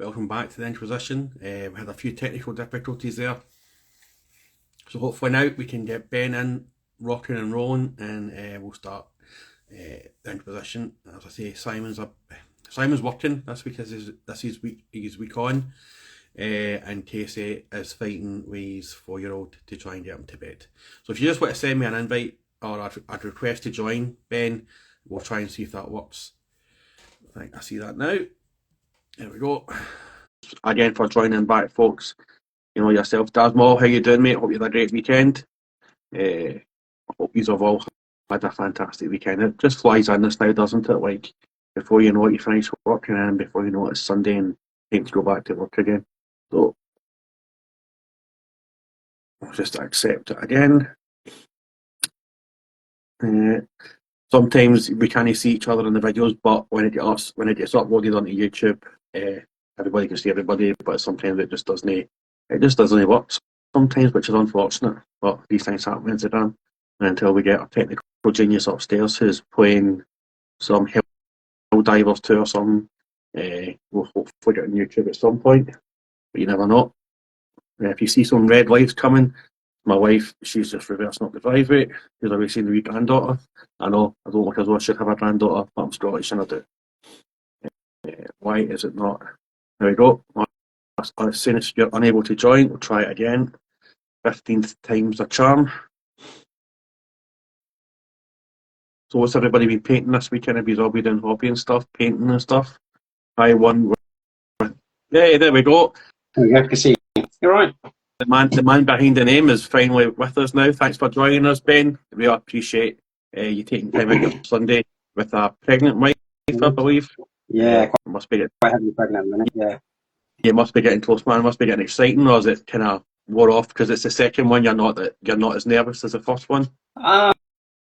Welcome back to the Inquisition. We had a few technical difficulties there, so hopefully now we can get Ben in, rocking and rolling, and we'll start the Inquisition. As I say, Simon's working this week. This is his week on, and Casey is fighting with his 4-year-old to try and get him to bed. So if you just want to send me an invite or I'd request to join Ben, we'll try and see if that works. I think I see that now. There we go. Again for joining back, folks. You know yourself, Dasmal. How you doing, mate? Hope you had a great weekend. I hope you have all had a fantastic weekend. It just flies in this now, doesn't it? Like before you know it, you finish working, and before you know it, it's Sunday and time to go back to work again. So I'll just accept it again. Sometimes we can't see each other in the videos, but when it gets uploaded onto YouTube, everybody can see everybody. But sometimes it just doesn't work. Sometimes, which is unfortunate. But these things happen on Instagram. And until we get a technical genius upstairs who's playing some Hell Divers 2 or something, we'll hopefully get on YouTube at some point. But you never know. If you see some red lights coming, my wife, she's just reversing up the driveway because I've seen the wee granddaughter. I know, I don't look as though I should have a granddaughter, but I'm Scottish and I do. Why is it not? There we go. As soon as you're unable to join, we'll try it again. 15th time's a charm. So what's everybody been painting this weekend? Have you all been doing hobby and stuff, painting and stuff? Hi, one. Yeah, there we go. You have to see. You're right. The man behind the name is finally with us now. Thanks for joining us, Ben. We appreciate you taking time out of Sunday with a pregnant wife, I believe. Yeah, must be quite heavily pregnant at the minute. Yeah. You must be getting close, man. It must be getting exciting, or is it kind of wore off because it's the second one? You're not as nervous as the first one. I'm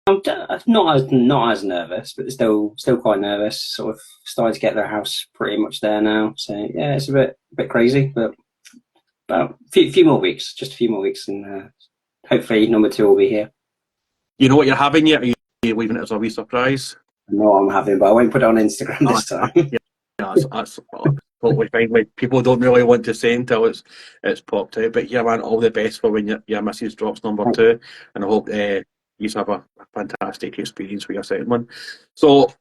not as nervous, but still quite nervous. Sort of starting to get their house pretty much there now. So yeah, it's a bit crazy, but about a few more weeks, just a few more weeks, and hopefully number 2 will be here. You know what you're having yet? Or are you leaving it as a wee surprise? I know what I'm having, but I won't put it on Instagram this time. Yeah, that's totally fine. Like, people don't really want to say until it's popped out. But yeah, man, all the best for when your missus drops number 2, and I hope you have a fantastic experience with your second one. So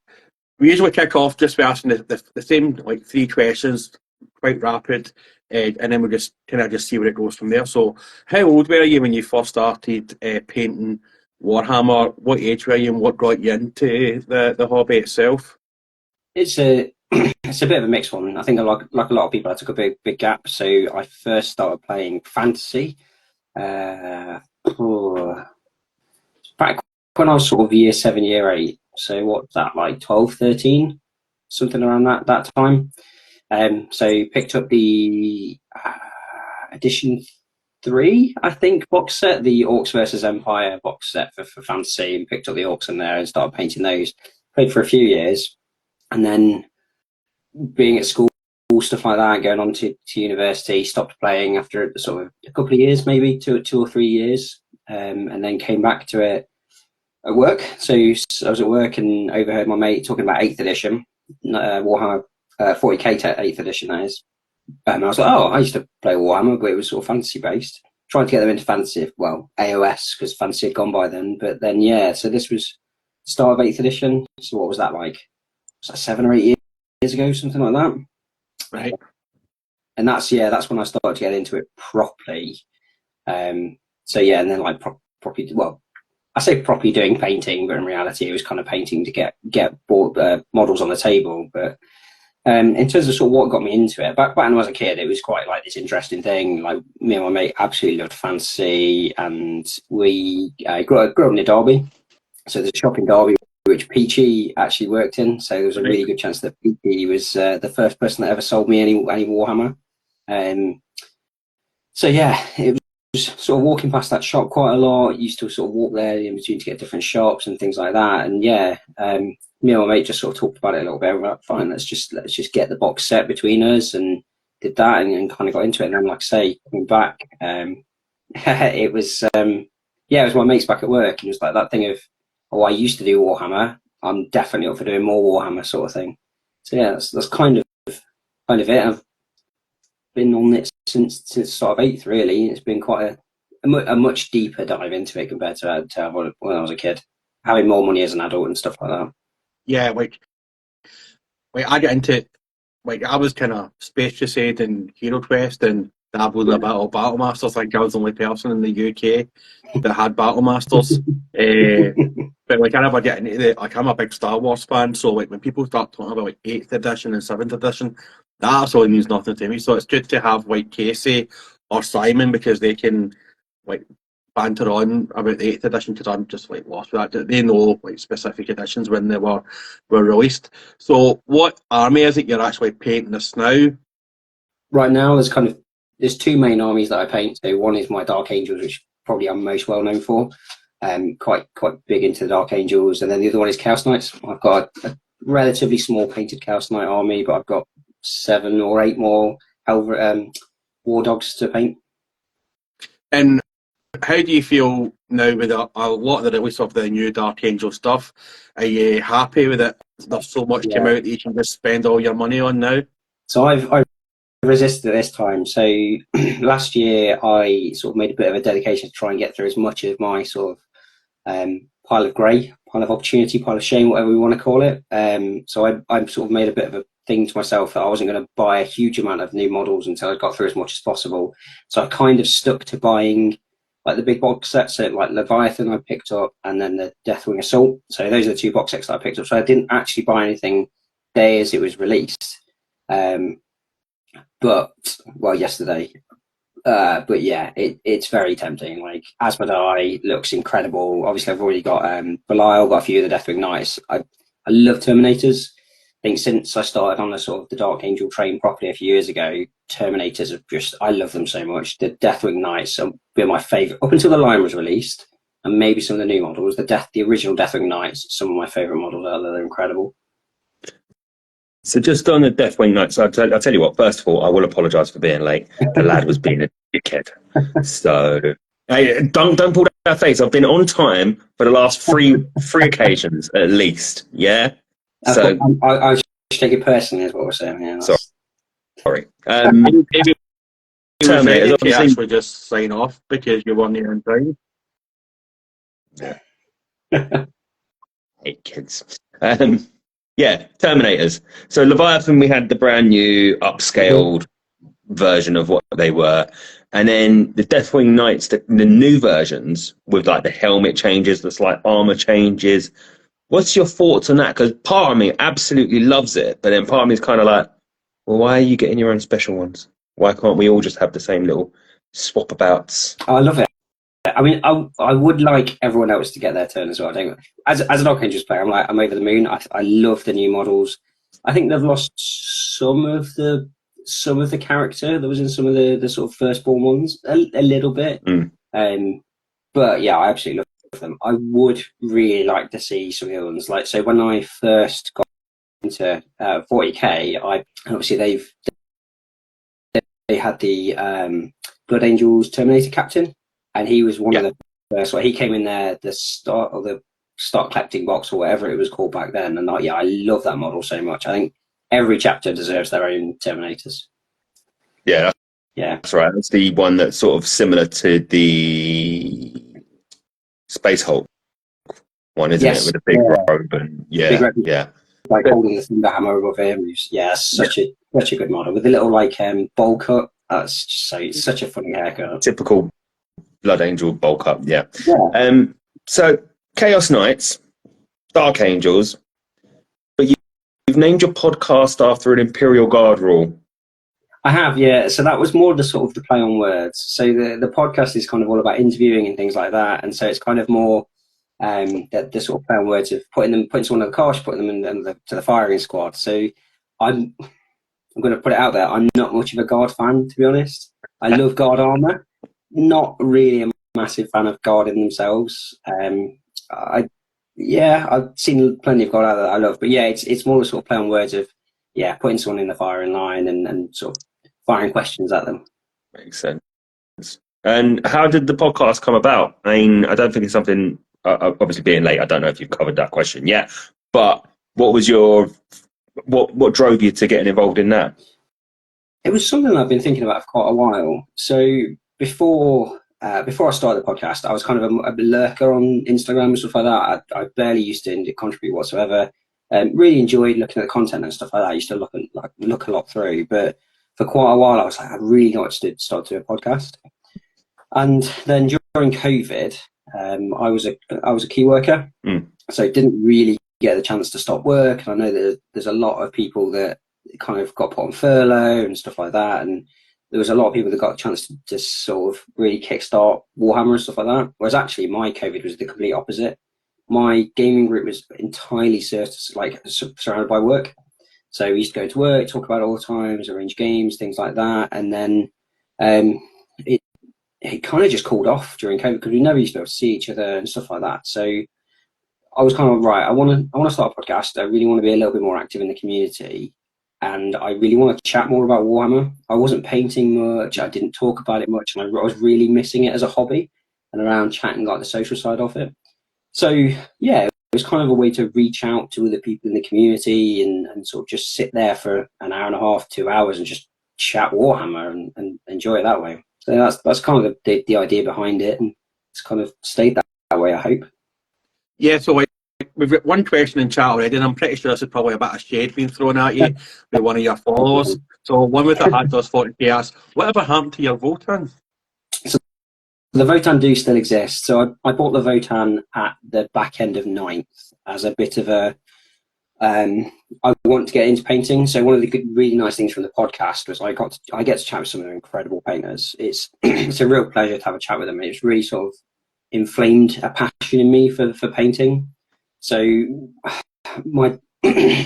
we usually kick off just by asking the same like 3 questions, quite rapid, and then we just kind of see where it goes from there. So how old were you when you first started painting Warhammer? What age were you, and what got you into the hobby itself? It's a bit of a mixed one. I think like a lot of people, I took a big gap. So I first started playing fantasy back when I was sort of year 7, year 8. So what's that, like 12, 13, something around that time. So picked up the edition 3, I think, box set, the Orcs versus Empire box set for fantasy, and picked up the Orcs in there and started painting those. Played for a few years, and then being at school, stuff like that, going on to university, stopped playing after sort of a couple of years, maybe 2 or 3 years, and then came back to it at work. So I was at work and overheard my mate talking about 8th edition, Warhammer 40k 8th edition, that is. And I was like, oh, I used to play Warhammer, but it was sort of fantasy based. Trying to get them into fantasy, well, AOS, because fantasy had gone by then. But then, yeah, so this was the start of 8th edition. So what was that like? Was that 7 or 8 years ago, something like that? Right. And that's when I started to get into it properly. So yeah, and then like properly, well, I say properly doing painting, but in reality it was kind of painting to get models on the table. But in terms of sort of what got me into it, back when I was a kid, it was quite like this interesting thing. Like me and my mate absolutely loved fantasy, and we grew up near Derby. So there's a shop in Derby which Peachy actually worked in. So there was a really good chance that Peachy was the first person that ever sold me any Warhammer. So yeah, it was sort of walking past that shop quite a lot. Used to sort of walk there in between to get different shops and things like that. And yeah, me and my mate just sort of talked about it a little bit. We're like, fine, let's just get the box set between us, and did that, and kind of got into it. And then, like I say, coming back, it was it was my mates back at work, and it was like that thing of, oh, I used to do Warhammer, I'm definitely up for doing more Warhammer sort of thing. So yeah, that's kind of it. I've been on it since the start of 8th, really. It's been quite a much deeper dive into it compared to when I was a kid, having more money as an adult and stuff like that. Yeah, like I get into like I was kind of Space Crusade and Hero Quest and dabbled in a bit of Battle Masters. I think I was the only person in the UK that had Battle Masters. But like I never get into it. Like I'm a big Star Wars fan, so like when people start talking about like 8th edition and 7th edition, that absolutely means nothing to me. So it's good to have like Casey or Simon because they can like banter on about the 8th edition because I'm just like lost with that. They know like specific editions when they were released. So what army is it you're actually painting this now? Right now, there's two main armies that I paint. So one is my Dark Angels, which probably I'm most well known for. Quite big into the Dark Angels, and then the other one is Chaos Knights. I've got a relatively small painted Chaos Knight army, but I've got 7 or 8 more War Dogs to paint. And how do you feel now with a lot of the release of the new Dark Angel stuff? Are you happy with it? There's so much come out that you can just spend all your money on now. So I've resisted this time. So last year I sort of made a bit of a dedication to try and get through as much of my sort of pile of grey, pile of opportunity, pile of shame, whatever we want to call it. So I sort of made a bit of a thing to myself that I wasn't going to buy a huge amount of new models until I got through as much as possible. So I kind of stuck to buying like the big box sets, so like Leviathan I picked up, and then the Deathwing Assault. So those are the 2 box sets that I picked up. So I didn't actually buy anything day as it was released. Yesterday. But yeah, it's very tempting. Like Asmodai looks incredible. Obviously, I've already got Belial, got a few of the Deathwing Knights. I love Terminators. I think since I started on the sort of the Dark Angel train properly a few years ago, Terminators I love them so much. The Deathwing Knights have been my favourite up until the line was released, and maybe some of the new models. The original Deathwing Knights, some of my favourite models out there. They're incredible. So just on the Deathwing Knights, I'll tell you what, first of all, I will apologise for being late. The lad was being a dickhead. So hey, don't pull that face. I've been on time for the last three occasions at least. Yeah. So I should take it personally, is what we're saying. Yeah, sorry. If Terminators, you actually just sign off because you weren't here in time. Yeah. Hate kids. Yeah, Terminators. So Leviathan, we had the brand new upscaled version of what they were. And then the Deathwing Knights, the new versions with like the helmet changes, the slight armor changes. What's your thoughts on that? Because part of me absolutely loves it, but then part of me is kind of like, well, why are you getting your own special ones? Why can't we all just have the same little swap abouts? I love it. I mean, I would like everyone else to get their turn as well. I think as a Dark Angels player, I'm over the moon. I love the new models. I think they've lost some of the character that was in some of the sort of firstborn ones a little bit. But yeah, I absolutely love them. I would really like to see some of the other ones. Like, so when I first got into 40k, obviously they had the Blood Angels Terminator Captain. And he was one of the first. He came in there the start collecting box or whatever it was called back then. And I love that model so much. I think every chapter deserves their own Terminators. Yeah, yeah, that's right. That's the one that's sort of similar to the Space Hulk one, isn't it? With the big robe and like holding the thunder hammer above him. Yeah, such a good model with a little like bowl cut. That's just such a funny haircut. Typical Blood Angel bowl cut, yeah. So Chaos Knights, Dark Angels, but you've named your podcast after an Imperial Guard rule. I have, yeah. So that was more the sort of the play on words. So the podcast is kind of all about interviewing and things like that, and so it's kind of more the sort of play on words of putting someone in the car, putting them to the firing squad. So I'm going to put it out there. I'm not much of a Guard fan, to be honest. I love Guard armor. Not really a massive fan of Guard in themselves. I've seen plenty of Guard out there that I love, but yeah, it's more the sort of play on words of putting someone in the firing line and sort of firing questions at them. Makes sense. And how did the podcast come about? I mean, I don't think it's something. Obviously, being late, I don't know if you've covered that question yet. But what was what drove you to getting involved in that? it was something I've been thinking about for quite a while. So before I started the podcast, I was kind of a lurker on Instagram and stuff like that. I barely used to contribute whatsoever. Really enjoyed looking at the content and stuff like that. I used to look a lot through, but for quite a while I was like, I'd really like to start doing a podcast. And then during COVID, I was a key worker, so didn't really get the chance to stop work. And I know that there's a lot of people that kind of got put on furlough and stuff like that, and there was a lot of people that got a chance to just sort of really kickstart Warhammer and stuff like that. Whereas actually my COVID was the complete opposite. My gaming group was entirely surrounded by work. So we used to go to work, talk about it all the times, arrange games, things like that. And then it kind of just cooled off during COVID because we never used to be able to see each other and stuff like that. So I was kind of, right, I want to start a podcast. I really want to be a little bit more active in the community. And I really want to chat more about Warhammer. I wasn't painting much. I didn't talk about it much. And I was really missing it as a hobby and around chatting like the social side of it. So, yeah, it was kind of a way to reach out to other people in the community and sort of just sit there for an hour and a half, 2 hours and just chat Warhammer and enjoy it that way. So that's kind of the idea behind it. And it's kind of stayed that way, I hope. Yeah, so we've got one question in chat already, and I'm pretty sure this is probably a bit of shade being thrown at you by one of your followers. So one with the hat does 40k asks, whatever happened to your Votan? So the Votan do still exist. So I bought the Votan at the back end of 9th as a bit of a I want to get into painting. So one of the really nice things from the podcast was I get to chat with some of the incredible painters. It's it's a real pleasure to have a chat with them. It's really sort of inflamed a passion in me for painting. So my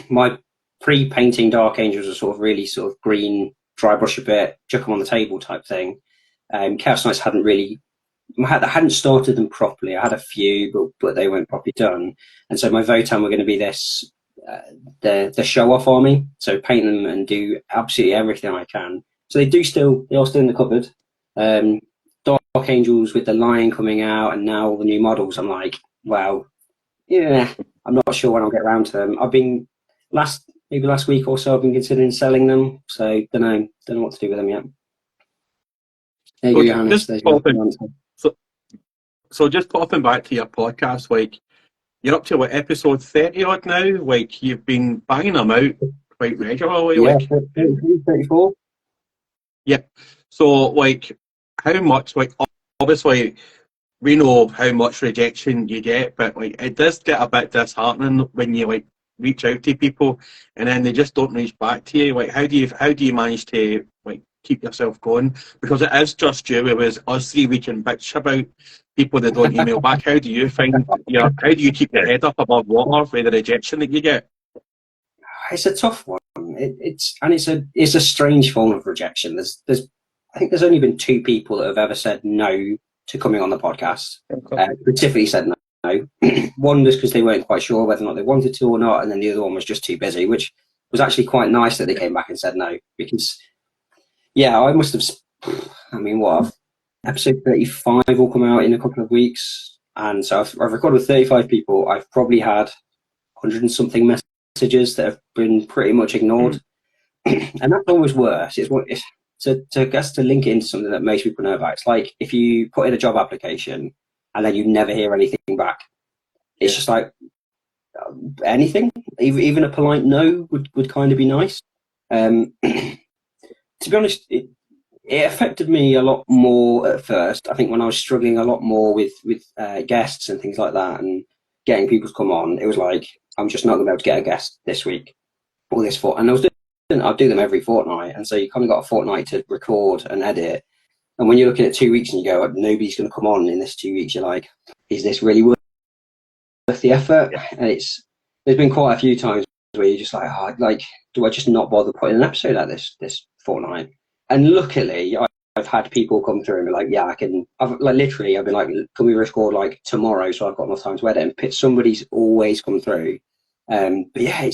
my pre-painting Dark Angels are sort of green, dry brush a bit, chuck them on the table type thing. Chaos Knights I hadn't started them properly. I had a few, but they weren't properly done. And so my Votan were going to be this the show-off army. So paint them and do absolutely everything I can. So they are still in the cupboard. Dark Angels with the Lion coming out and now all the new models. I'm like, wow, yeah, I'm not sure when I'll get around to them. I've been last week or so I've been considering selling them. So don't know what to do with them yet. There you go, Johannes. So just popping back to your podcast, like you're up to what, episode 30 odd now? Like you've been banging them out quite regularly. Yeah, like 34. Yeah. So like how much, like obviously we know how much rejection you get, but like it does get a bit disheartening when you like reach out to people and then they just don't reach back to you. Like how do you manage to like keep yourself going? Because it is just you. It was us 3 we can bitch about people that don't email back. How do you find how do you keep your head up above water with the rejection that you get? It's a tough one. It's a strange form of rejection. I think there's only been 2 people that have ever said no to coming on the podcast. Specifically said no. One was because they weren't quite sure whether or not they wanted to or not, and then the other one was just too busy, which was actually quite nice that they came back and said no. Because yeah, I must have. I mean, episode 35 will come out in a couple of weeks, and so I've recorded with 35 people. I've probably had 100 and something messages that have been pretty much ignored, and that's always worse. To link it into something that most people know about. It's like if you put in a job application and then you never hear anything back. It's just like anything, even a polite no would kind of be nice. To be honest, it affected me a lot more at first. I think when I was struggling a lot more with guests and things like that and getting people to come on, it was like, I'm just not going to be able to get a guest this week or this fortnight. And I'd do them every fortnight. And so you kind of got a fortnight to record and edit. And when you're looking at 2 weeks and you go, nobody's going to come on in this 2 weeks, you're like, is this really worth the effort? Yeah. And there's been quite a few times where you're just like, do I just not bother putting an episode out this fortnight? And luckily, I've had people come through and be like, yeah, I can. I've been like, can we record like tomorrow so I've got enough time to edit? And somebody's always come through. But yeah,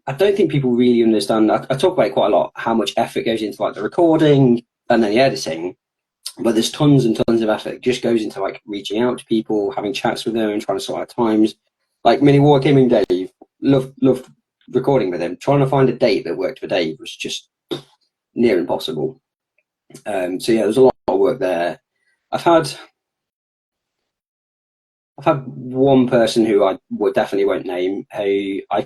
I don't think people really understand. I talk about it quite a lot, how much effort goes into like the recording and then the editing. But there's tons and tons of effort just goes into like reaching out to people, having chats with them and trying to sort out times. Like Mini War Gaming Dave, loved recording with him, trying to find a date that worked for Dave was just near impossible. So yeah, there's a lot of work there. I've had one person who I definitely won't name, who I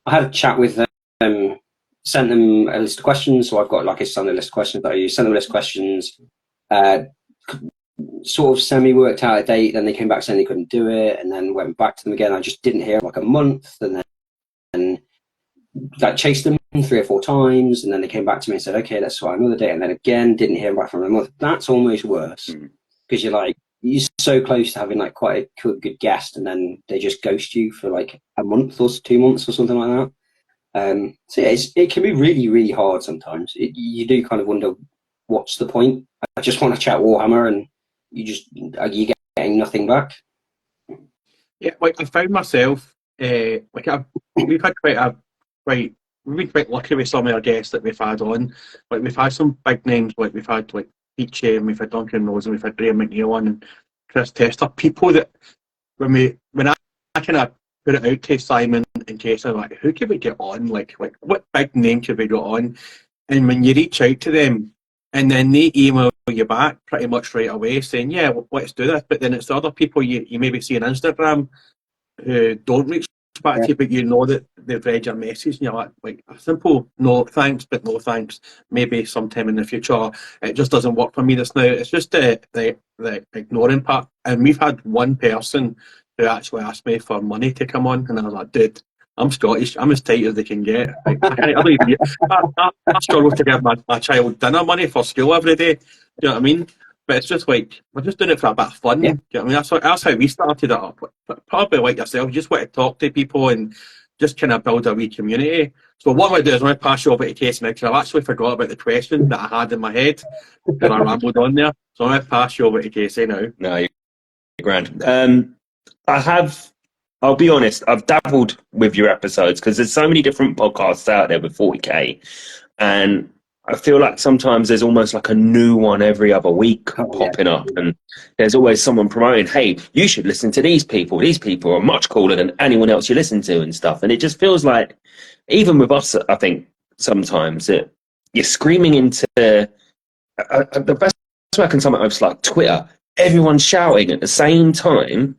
had a chat with them, sent them a list of questions. So I've got like a standard list of questions that I use, sent them a list of questions, sort of semi-worked out a date, then they came back saying they couldn't do it, and then went back to them again. I just didn't hear like a month, and then like chased them 3 or 4 times, and then they came back to me and said, okay, let's try another date, and then again didn't hear back from them a month. That's almost worse, because you're so close to having like quite a good guest, and then they just ghost you for like a month or 2 months or something like that. So yeah, it can be really, really hard sometimes. You do kind of wonder, what's the point? I just want to chat Warhammer, and you're getting nothing back. Yeah, like I found myself, we've been quite lucky with some of our guests that we've had on. Like we've had some big names, like we've had like Peachy, and we've had Duncan Rose, and we've had Graham McNeil on, and Chris Tester. People that when I kind of put it out to Simon and Casey, like, who can we get on? Like what big name can we get on? And when you reach out to them, and then they email you back pretty much right away saying, yeah, well, let's do this. But then it's the other people you maybe see on Instagram who don't reach back to you, but you know that they've read your message, and you're like a simple no thanks, but no thanks, maybe sometime in the future. It just doesn't work for me just now. It's just the ignoring part. And we've had one person who actually asked me for money to come on, and I was like, dude, I'm Scottish, I'm as tight as they can get. Like, I struggle to give my child dinner money for school every day. Do you know what I mean? But it's just like, we're just doing it for a bit of fun. Yeah. Do you know what I mean? That's how we started it up. Probably like yourself, you just want to talk to people and just kind of build a wee community. So what I'm going to do is I'm going to pass you over to Casey now, because I've actually forgot about the question that I had in my head that I rambled on there. So I'm going to pass you over to Casey now. No, you're grand. I'll be honest, I've dabbled with your episodes because there's so many different podcasts out there with 40k, and I feel like sometimes there's almost like a new one every other week popping up, and there's always someone promoting, hey, you should listen to these people. These people are much cooler than anyone else you listen to and stuff. And it just feels like, even with us, I think sometimes you're screaming into the best way I can sum it up is like Twitter. Everyone's shouting at the same time,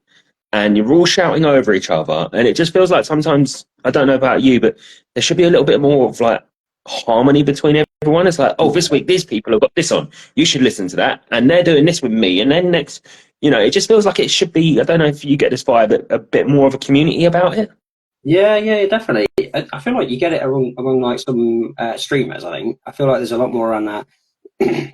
and you're all shouting over each other, and it just feels like sometimes, I don't know about you, but there should be a little bit more of like harmony between everyone. It's like, oh, this week these people have got this on, you should listen to that, and they're doing this with me, and then next, it just feels like it should be, I don't know if you get this vibe, a bit more of a community about it. Yeah, definitely. I feel like you get it among like some streamers. I feel like there's a lot more around that. I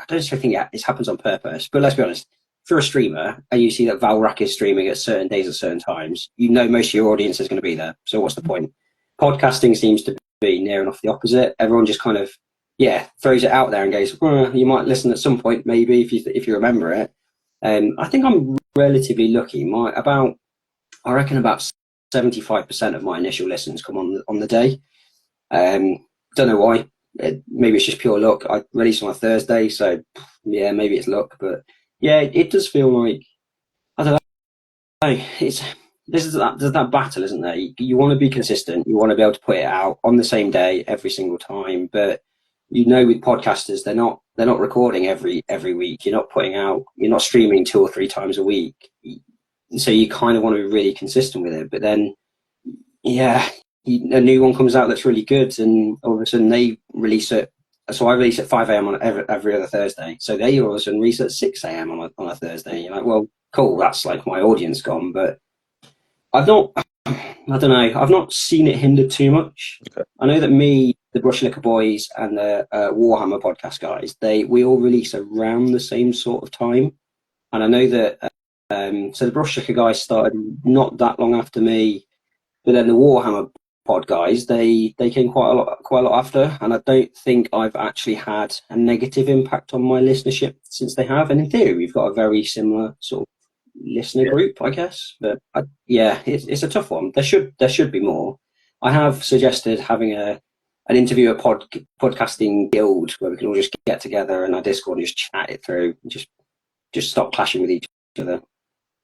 don't think it happens on purpose, but let's be honest. If you're a streamer and you see that Valrak is streaming at certain days at certain times, most of your audience is going to be there. So what's the point? Podcasting seems to be near enough the opposite. Everyone just kind of, throws it out there and goes, you might listen at some point, maybe, if you remember it. I think I'm relatively lucky. I reckon about 75% of my initial listens come on the day. Don't know why. Maybe it's just pure luck. I released on a Thursday, so yeah, maybe it's luck, but yeah, it does feel like, I don't know, there's that battle, isn't there? You want to be consistent, you want to be able to put it out on the same day every single time, but with podcasters, they're not recording every week. You're not streaming 2 or 3 times a week, so you kind of want to be really consistent with it. But then, a new one comes out that's really good, and all of a sudden they release it. So I release at 5 a.m. on every other Thursday. So they all of a sudden release at 6 a.m. on a Thursday. You're like, well, cool, that's like my audience gone. But I don't know, I've not seen it hindered too much. Okay. I know that me, the Brush Liquor Boys, and the Warhammer podcast guys, we all release around the same sort of time. And I know that, so the Brush Liquor guys started not that long after me, but then the Warhammer pod guys, they came quite a lot after, and I don't think I've actually had a negative impact on my listenership since they have. And in theory, we've got a very similar sort of listener group, I guess. But it's a tough one. There should be more. I have suggested having an interviewer podcasting guild where we can all just get together in our Discord and just chat it through, and just stop clashing with each other.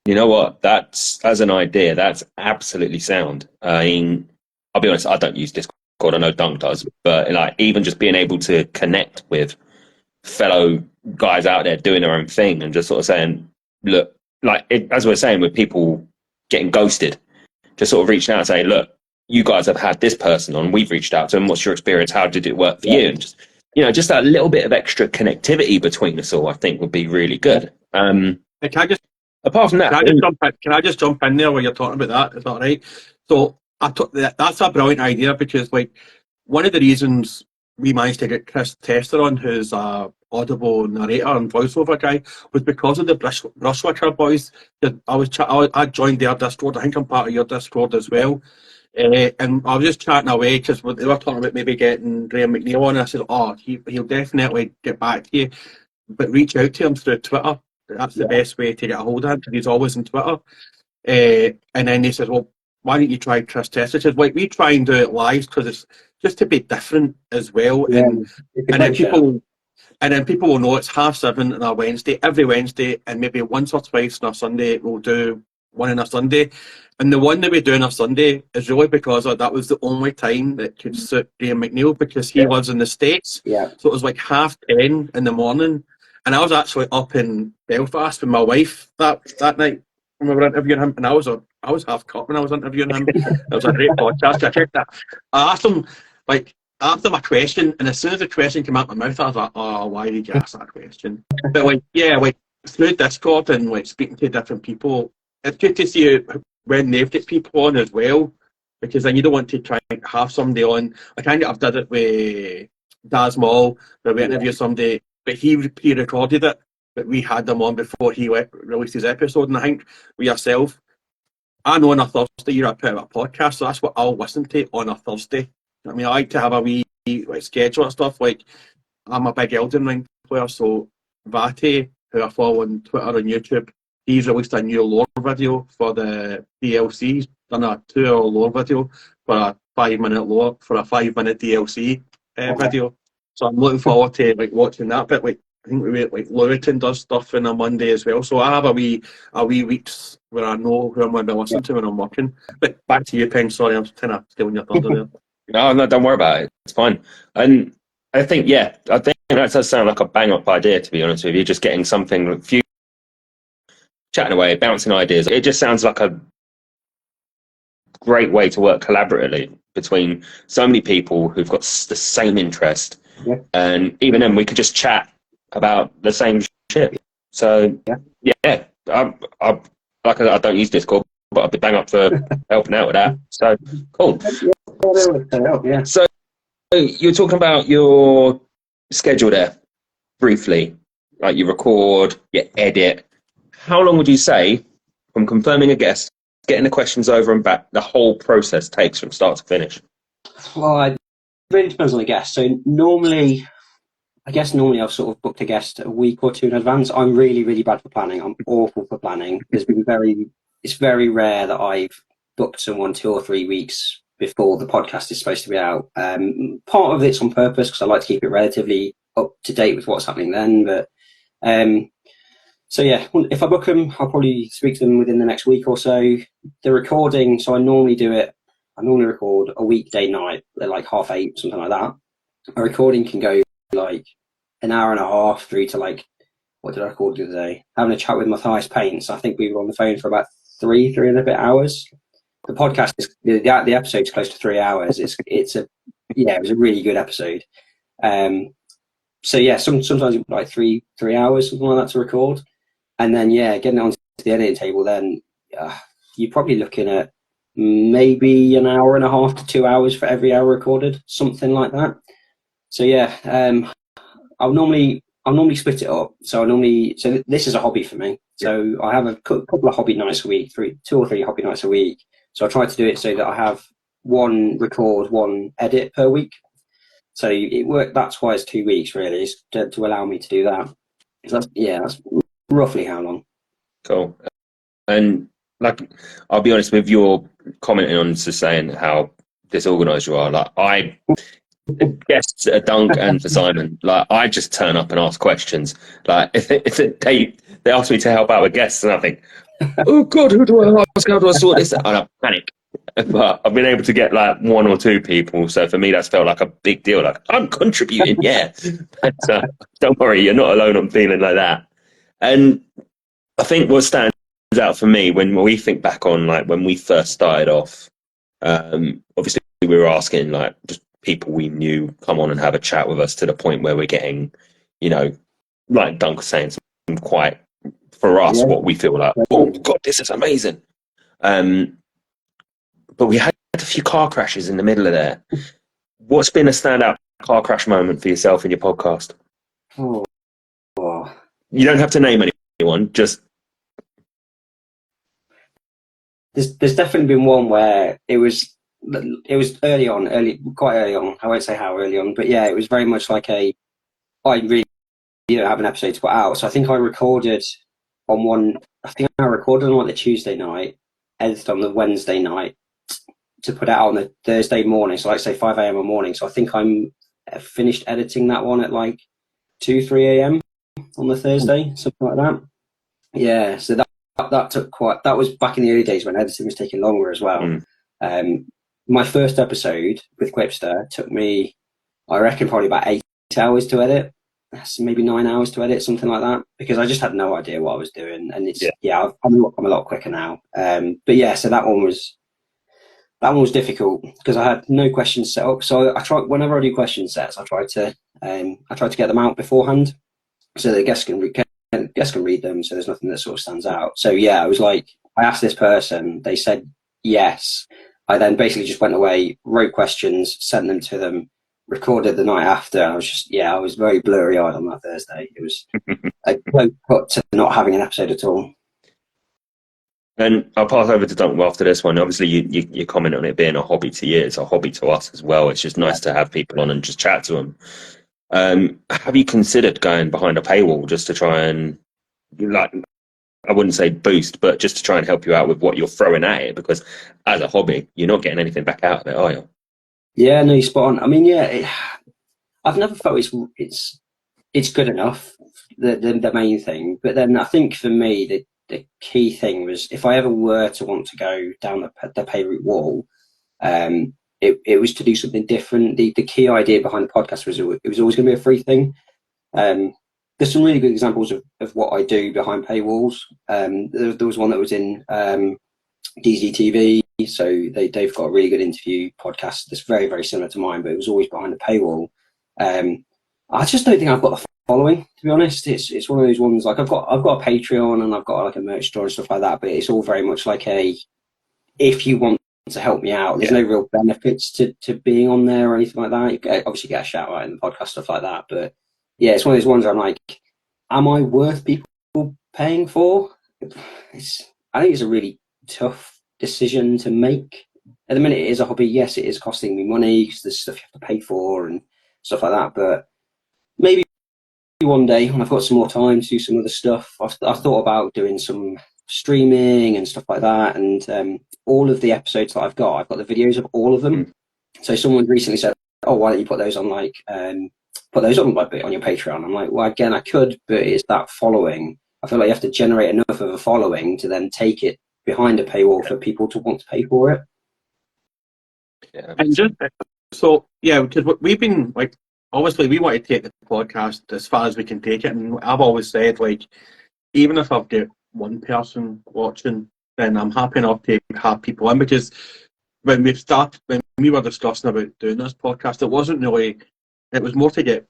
You know what? That's, as an idea, that's absolutely sound. I mean, I'll be honest, I don't use Discord. I know Dunk does, but like even just being able to connect with fellow guys out there doing their own thing and just sort of saying, look, like as we were saying with people getting ghosted, just sort of reaching out and saying, look, you guys have had this person on, we've reached out to them, what's your experience, how did it work for you? And just, just that little bit of extra connectivity between us all, I think would be really good. Hey, Apart from that, can I just jump in there while you're talking about that? Is that right? So that's a brilliant idea, because like one of the reasons we managed to get Chris Tester on, who's a Audible narrator and voiceover guy, was because of the Brushwicker boys. I joined their Discord. I think I'm part of your Discord as well. And I was just chatting away because they were talking about maybe getting Graham McNeil on. And I said, he'll definitely get back to you, but reach out to him through Twitter. That's the best way to get a hold of him, because he's always on Twitter. And then they said, well, why don't you try Chris Tester? I said, well, we try and do it live because it's just to be different as well. And then people will know it's 7:30 on a Wednesday, every Wednesday, and maybe once or twice on a Sunday we'll do one on a Sunday. And the one that we do on a Sunday is really because that was the only time that could suit Graham McNeil, because he lives in the States. Yeah. So it was like 10:30 in the morning. And I was actually up in Belfast with my wife that night when we were interviewing him, and I was half cut when I was interviewing him. It was a great podcast. I checked that. I asked him a question, and as soon as the question came out of my mouth, I was like, "Oh, why did you ask that question?" But through Discord and speaking to different people, it's good to see when they've got people on as well, because then you don't want to try and have somebody on. I've did it with Daz Mall, where we interview somebody, but he recorded it, but we had them on before he released his episode. And I think with yourself, I know on a Thursday you're put out a podcast, so that's what I'll listen to on a Thursday. I mean, I like to have a wee schedule and stuff. Like, I'm a big Elden Ring player, so Vati, who I follow on Twitter and YouTube, he's released a new lore video for the DLC. He's done a 2-hour lore video for a 5-minute lore for a 5-minute DLC video. So I'm looking forward to watching that. But I think Luriton does stuff on a Monday as well. So I have a wee weeks where I know who I'm going to listen to when I'm working. But back to you, Peng. Sorry, I'm kind of stealing your thunder there. No, don't worry about it. It's fine. And I think that does sound like a bang-up idea, to be honest with you. Just getting something, few chatting away, bouncing ideas. It just sounds like a great way to work collaboratively between so many people who've got the same interest. Yeah. And even then, we could just chat about the same shit. So, I don't use Discord, but I'd be bang up for helping out with that. So, cool. Yeah. So, you were talking about your schedule there, briefly. Like, you record, you edit. How long would you say, from confirming a guest, getting the questions over and back, the whole process takes from start to finish? Well, it really depends on the guest. So normally I've sort of booked a guest a week or two in advance. I'm really, really bad for planning. I'm awful for planning. It's very rare that I've booked someone 2 or 3 weeks before the podcast is supposed to be out. Part of it's on purpose because I like to keep it relatively up to date with what's happening then. But if I book them, I'll probably speak to them within the next week or so. The recording, so I normally record a weekday night at 8:30, something like that. A recording can go an hour and a half through to what did I record the other day? Having a chat with Matthias Paints. I think we were on the phone for about three and a bit hours. The podcast the episode's close to 3 hours. It was a really good episode. Sometimes it's 3 hours, something like that to record. And then, getting it onto the editing table, then you're probably looking at maybe an hour and a half to 2 hours for every hour recorded, something like that. So, I'll normally split it up. So this is a hobby for me. So I have a couple of hobby nights a week, 2 or 3 hobby nights a week. So I try to do it so that I have one record, one edit per week. So that's why it's 2 weeks really, is to allow me to do that. So that's roughly how long. Cool. And I'll be honest with your commenting on just saying how disorganized you are. Guests at Dunk and for Simon, I just turn up and ask questions. If they ask me to help out with guests, and I think, oh God, who do I ask? How do I sort this out? And I panic. But I've been able to get like one or two people. So for me, that's felt like a big deal. Like, I'm contributing, yeah. But don't worry, you're not alone on feeling like that. And I think what stands out for me when we think back on like when we first started off, obviously we were asking like just people we knew come on and have a chat with us to the point where we're getting, you know, like Dunk was saying, some quite, for us, what we feel like, oh God, this is amazing. But we had a few car crashes in the middle of there. What's been a standout car crash moment for yourself in your podcast? Oh. You don't have to name anyone, just... There's definitely been one where it was quite early on. I won't say how early on, but yeah, it was very much like I really don't have an episode to put out. So I think I recorded on the Tuesday night, edited on the Wednesday night to put it out on the Thursday morning. So like say 5 a.m. in the morning. So I think I'm finished editing that one at like 3 a.m. on the Thursday, something like that. Yeah, so that took that was back in the early days when editing was taking longer as well. My first episode with Quipster took me, I reckon, probably about 8 hours to edit. That's maybe 9 hours to edit, something like that, because I just had no idea what I was doing. And it's I'm a lot quicker now. But yeah, so that one was difficult because I had no questions set up. So I try, whenever I do question sets, I try to get them out beforehand so the guests can read them. So there's nothing that sort of stands out. So yeah, I was like, I asked this person, they said yes. I then basically just went away, wrote questions, sent them to them, recorded the night after. I was very blurry eyed on that Thursday. It was a close cut to not having an episode at all. And I'll pass over to Duncan after this one. Obviously, you comment on it being a hobby to you. It's a hobby to us as well. It's just nice to have people on and just chat to them. Have you considered going behind a paywall just to try and, like, I wouldn't say boost, but just to try and help you out with what you're throwing at it? Because as a hobby, you're not getting anything back out of it, are you? Yeah, no, you're spot on. I mean, yeah, I've never felt it's good enough, the main thing. But then I think for me, the key thing was if I ever were to want to go down the pay route wall, it was to do something different. The key idea behind the podcast was it was always going to be a free thing. There's some really good examples of what I do behind paywalls. There was one that was in DZTV, so they've got a really good interview podcast that's very, very similar to mine, but it was always behind a paywall. I just don't think I've got the following, to be honest. It's one of those ones, like I've got a Patreon and I've got like a merch store and stuff like that, but it's all very much like if you want to help me out, there's no real benefits to being on there or anything like that. You obviously get a shout out in the podcast, stuff like that, but yeah, it's one of those ones where I'm like, am I worth people paying for? I think it's a really tough decision to make. At the minute, it is a hobby. Yes, it is costing me money because there's stuff you have to pay for and stuff like that. But maybe one day when I've got some more time to do some other stuff, I've thought about doing some streaming and stuff like that. And all of the episodes that I've got the videos of all of them. So someone recently said, "Oh, why don't you put those on put those on your Patreon?" I'm like, well, again, I could, but it's that following. I feel like you have to generate enough of a following to then take it behind a paywall for people to want to pay for it. Yeah. And just so, yeah, because we've been like, obviously, we want to take the podcast as far as we can take it, and I've always said, like, even if I've got one person watching, then I'm happy enough to have people in, because when we were discussing about doing this podcast, it was more to get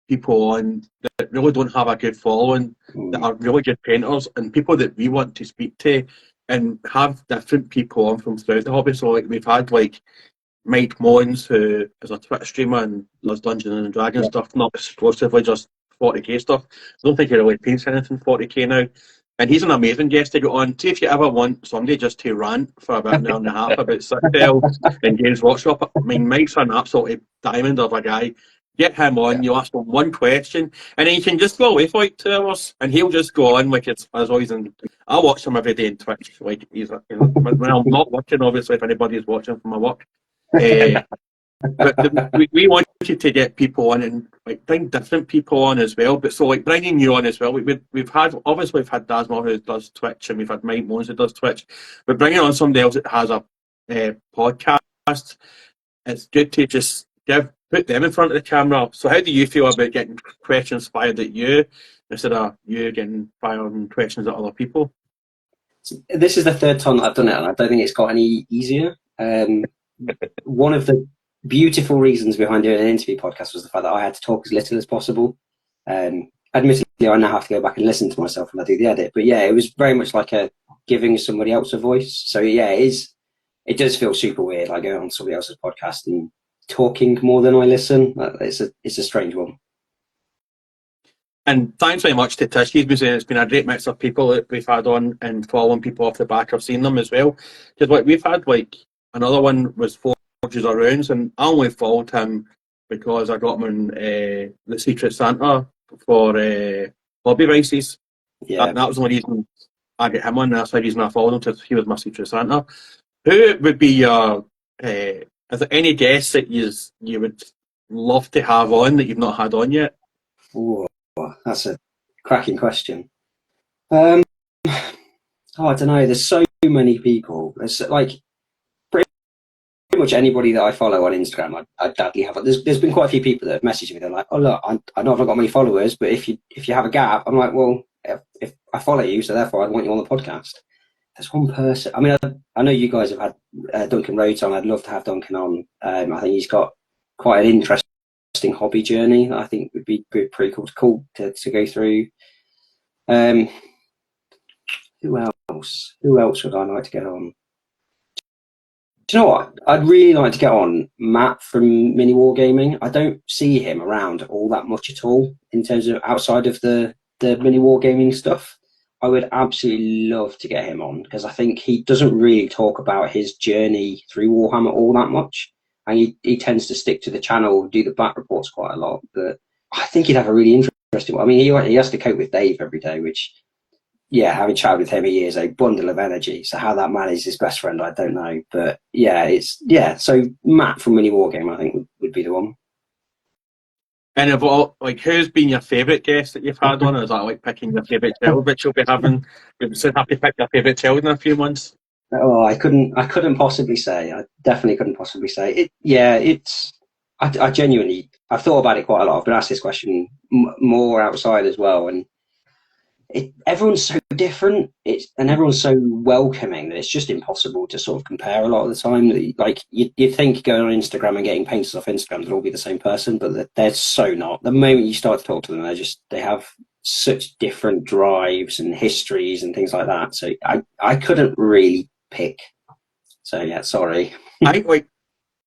people on that really don't have a good following, that are really good painters, and people that we want to speak to and have different people on from throughout the hobby. So like we've had like Mike Mons, who is a Twitch streamer and does Dungeons and Dragons stuff, not exclusively just 40k stuff. I don't think he really paints anything 40k now. And he's an amazing guest to get on. See if you ever want somebody just to rant for about an hour and a half about Citadel and Games Workshop. I mean, Mike's an absolutely diamond of a guy. Get him on, you ask him one question, and then you can just go away for like 2 hours, and he'll just go on like it's as always. And I watch him every day on Twitch. Like when I'm not working, obviously, if anybody's watching from my work. But we wanted to get people on and like bring different people on as well. But so like bringing you on as well. We've had Dasmore who does Twitch, and we've had Mike Mons who does Twitch. But bringing on somebody else that has a podcast, it's good to just put them in front of the camera. So how do you feel about getting questions fired at you instead of you getting firing questions at other people? This is the third time that I've done it, and I don't think it's got any easier. One of the beautiful reasons behind doing an interview podcast was the fact that I had to talk as little as possible. Admittedly, I now have to go back and listen to myself when I do the edit, but yeah, it was very much like giving somebody else a voice. So yeah, it does feel super weird, like going on somebody else's podcast and talking more than I listen. It's a strange one. And thanks very much to Tish. He's been saying it's been a great mix of people that we've had on, and following people off the back. I've seen them as well. Because like we've had like another one was Forges or Rounds, and I only followed him because I got him in the Secret Santa for hobby races. Yeah, that was the only reason I got him on. That's the reason I followed him, because he was my Secret Santa. Who would be your? Is there any guests that you would love to have on that you've not had on yet? Ooh, that's a cracking question. I don't know. There's so many people. There's like pretty much anybody that I follow on Instagram. I'd gladly have it. There's been quite a few people that have messaged me. They're like, "Oh look, I know I've not got many followers, but if you have a gap," I'm like, "Well, if I follow you, so therefore I'd want you on the podcast." There's one person. I mean, I know you guys have had Duncan Rhodes on. I'd love to have Duncan on. I think he's got quite an interesting hobby journey that I think would be pretty cool to go through. Who else? Who else would I like to get on? Do you know what? I'd really like to get on Matt from Mini Wargaming. I don't see him around all that much at all in terms of outside of the Mini Wargaming stuff. I would absolutely love to get him on, because I think he doesn't really talk about his journey through Warhammer all that much. And he tends to stick to the channel, do the back reports quite a lot. But I think he'd have a really interesting one. I mean, he has to cope with Dave every day, which, yeah, having chatted with him, he is a bundle of energy. So how that man is his best friend, I don't know. But yeah, so Matt from Mini Wargame, I think, would be the one. And of all, like, who's been your favourite guest that you've had on? Or is that like picking your favourite child, which you'll be having? You'll soon have to pick your favourite child in a few months. Oh, I couldn't possibly say. I definitely couldn't possibly say. I genuinely, I've thought about it quite a lot. I've been asked this question more outside as well, and everyone's so different. And everyone's so welcoming that it's just impossible to sort of compare a lot of the time. Like you think going on Instagram and getting painters off Instagram they'll all be the same person, but they're so not. The moment you start to talk to them, they have such different drives and histories and things like that. So I couldn't really pick. So yeah, sorry. I think like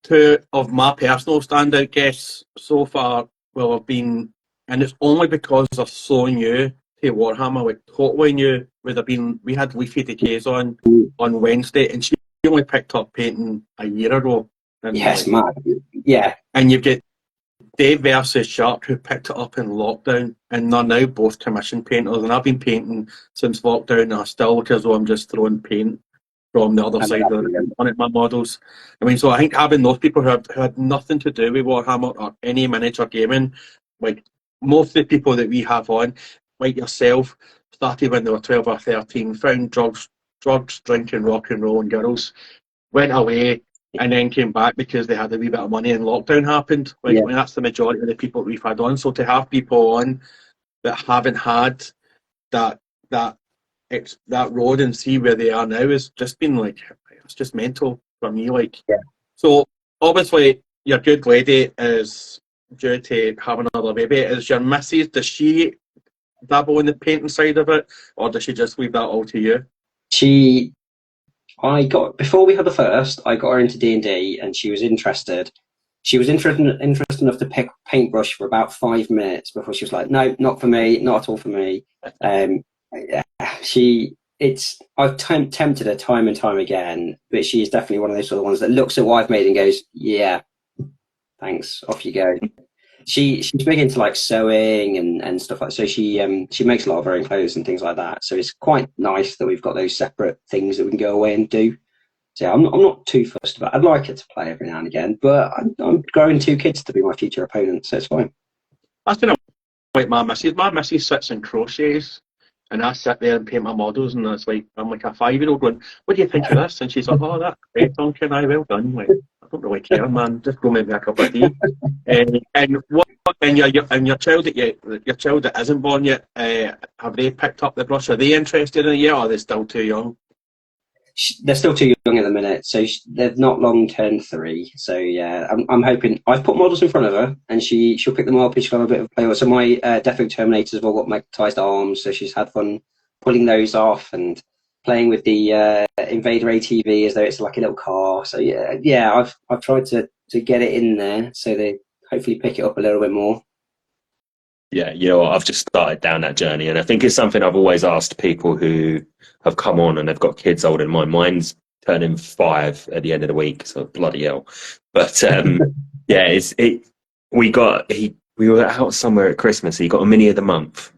two of my personal standout guests so far will have been, and it's only because they're so new to Warhammer, like totally new, would have been, we had Leafy Decays on Wednesday, and she only picked up painting a year ago. And yes, mad. Yeah. And you've got Dave versus Sharp, who picked it up in lockdown, and they're now both commission painters, and I've been painting since lockdown, and I still look as though I'm just throwing paint from the other side on my models. I mean, so I think having those people who had nothing to do with Warhammer or any miniature gaming, like most of the people that we have on, like yourself, started when they were 12 or 13, found drugs, drinking, rock and roll and girls, went away and then came back because they had a wee bit of money and lockdown happened. Like, I mean, that's the majority of the people we've had on. So to have people on that haven't had that road and see where they are now has just been like, it's just mental for me. Like, so obviously your good lady is due to have another baby. Is your missus, does she dabble in the painting side of it, or does she just leave that all to you? Before we had the first, I got her into D&D, and she was interested. She was interested enough to pick paintbrush for about 5 minutes before she was like, no, not for me, not at all for me. I've tempted her time and time again, but she's definitely one of those sort of ones that looks at what I've made and goes, yeah, thanks, off you go. She's big into like sewing and stuff like that. So she makes a lot of her own clothes and things like that. So it's quite nice that we've got those separate things that we can go away and do. So yeah, I'm not too fussed about it. I'd like it to play every now and again, but I'm growing 2 kids to be my future opponents, so it's fine. That's been like my missus. My missus sits and crochets, and I sit there and paint my models, and it's like I'm like a 5-year-old going, "What do you think of this?" And she's like, "Oh, that's great, Duncan. I well done." Like, I don't really care, man. Just go make me a cup of tea. And what? And your child that isn't born yet, have they picked up the brush? Are they interested in it yet, or are they still too young? They're still too young at the minute, so they've not long turned 3. So yeah, I'm hoping. I've put models in front of her, and she'll pick them up and she'll have a bit of play. So my Defo Terminators have all got magnetized arms, so she's had fun pulling those off and playing with the Invader ATV as though it's like a little car. So yeah, I've tried to get it in there so they hopefully pick it up a little bit more. Yeah, you know what? I've just started down that journey, and I think it's something I've always asked people who have come on and they've got kids older than mine. Mine's turning 5 at the end of the week, so bloody hell. But yeah, we were out somewhere at Christmas. He got a mini of the month,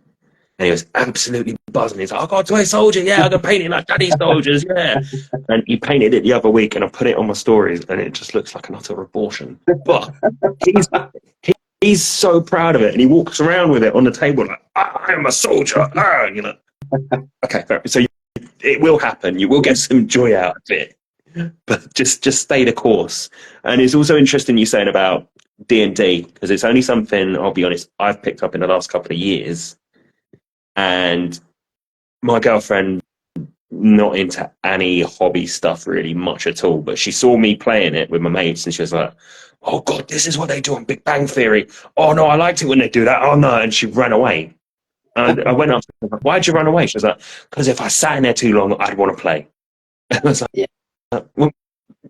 and he was absolutely buzzing. He's like, "I got a toy soldier, yeah, I can paint it like daddy soldiers, yeah." And he painted it the other week, and I put it on my stories, and it just looks like an utter abortion. But he's so proud of it, and he walks around with it on the table like, "I am a soldier." You know. Okay, so it will happen. You will get some joy out of it, but just stay the course. And it's also interesting you saying about D&D, because it's only something, I'll be honest, I've picked up in the last couple of years. And my girlfriend, not into any hobby stuff really much at all, but she saw me playing it with my mates, and she was like, "Oh God, this is what they do on Big Bang Theory. Oh no, I liked it when they do that. Oh no," and she ran away. And I went up to her, "Why'd you run away?" She was like, "Because if I sat in there too long, I'd want to play." I was like, Yeah. "Well,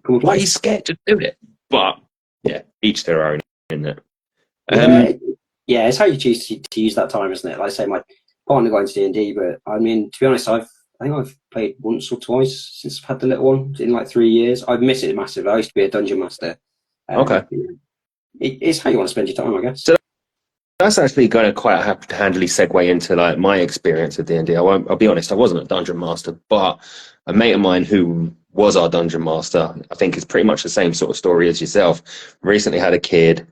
why are you scared to do it?" But yeah, each their own, isn't it? Yeah, it's how you choose to use that time, isn't it? Like I say, my partner got into D&D, but I mean, to be honest, I think I've played once or twice since I've had the little one in like 3 years. I miss it massively. I used to be a dungeon master. Okay. It's how you want to spend your time, I guess. So that's actually going to quite handily segue into like my experience of D&D. I'll be honest, I wasn't a dungeon master, but a mate of mine who was our dungeon master, I think is pretty much the same sort of story as yourself. Recently had a kid.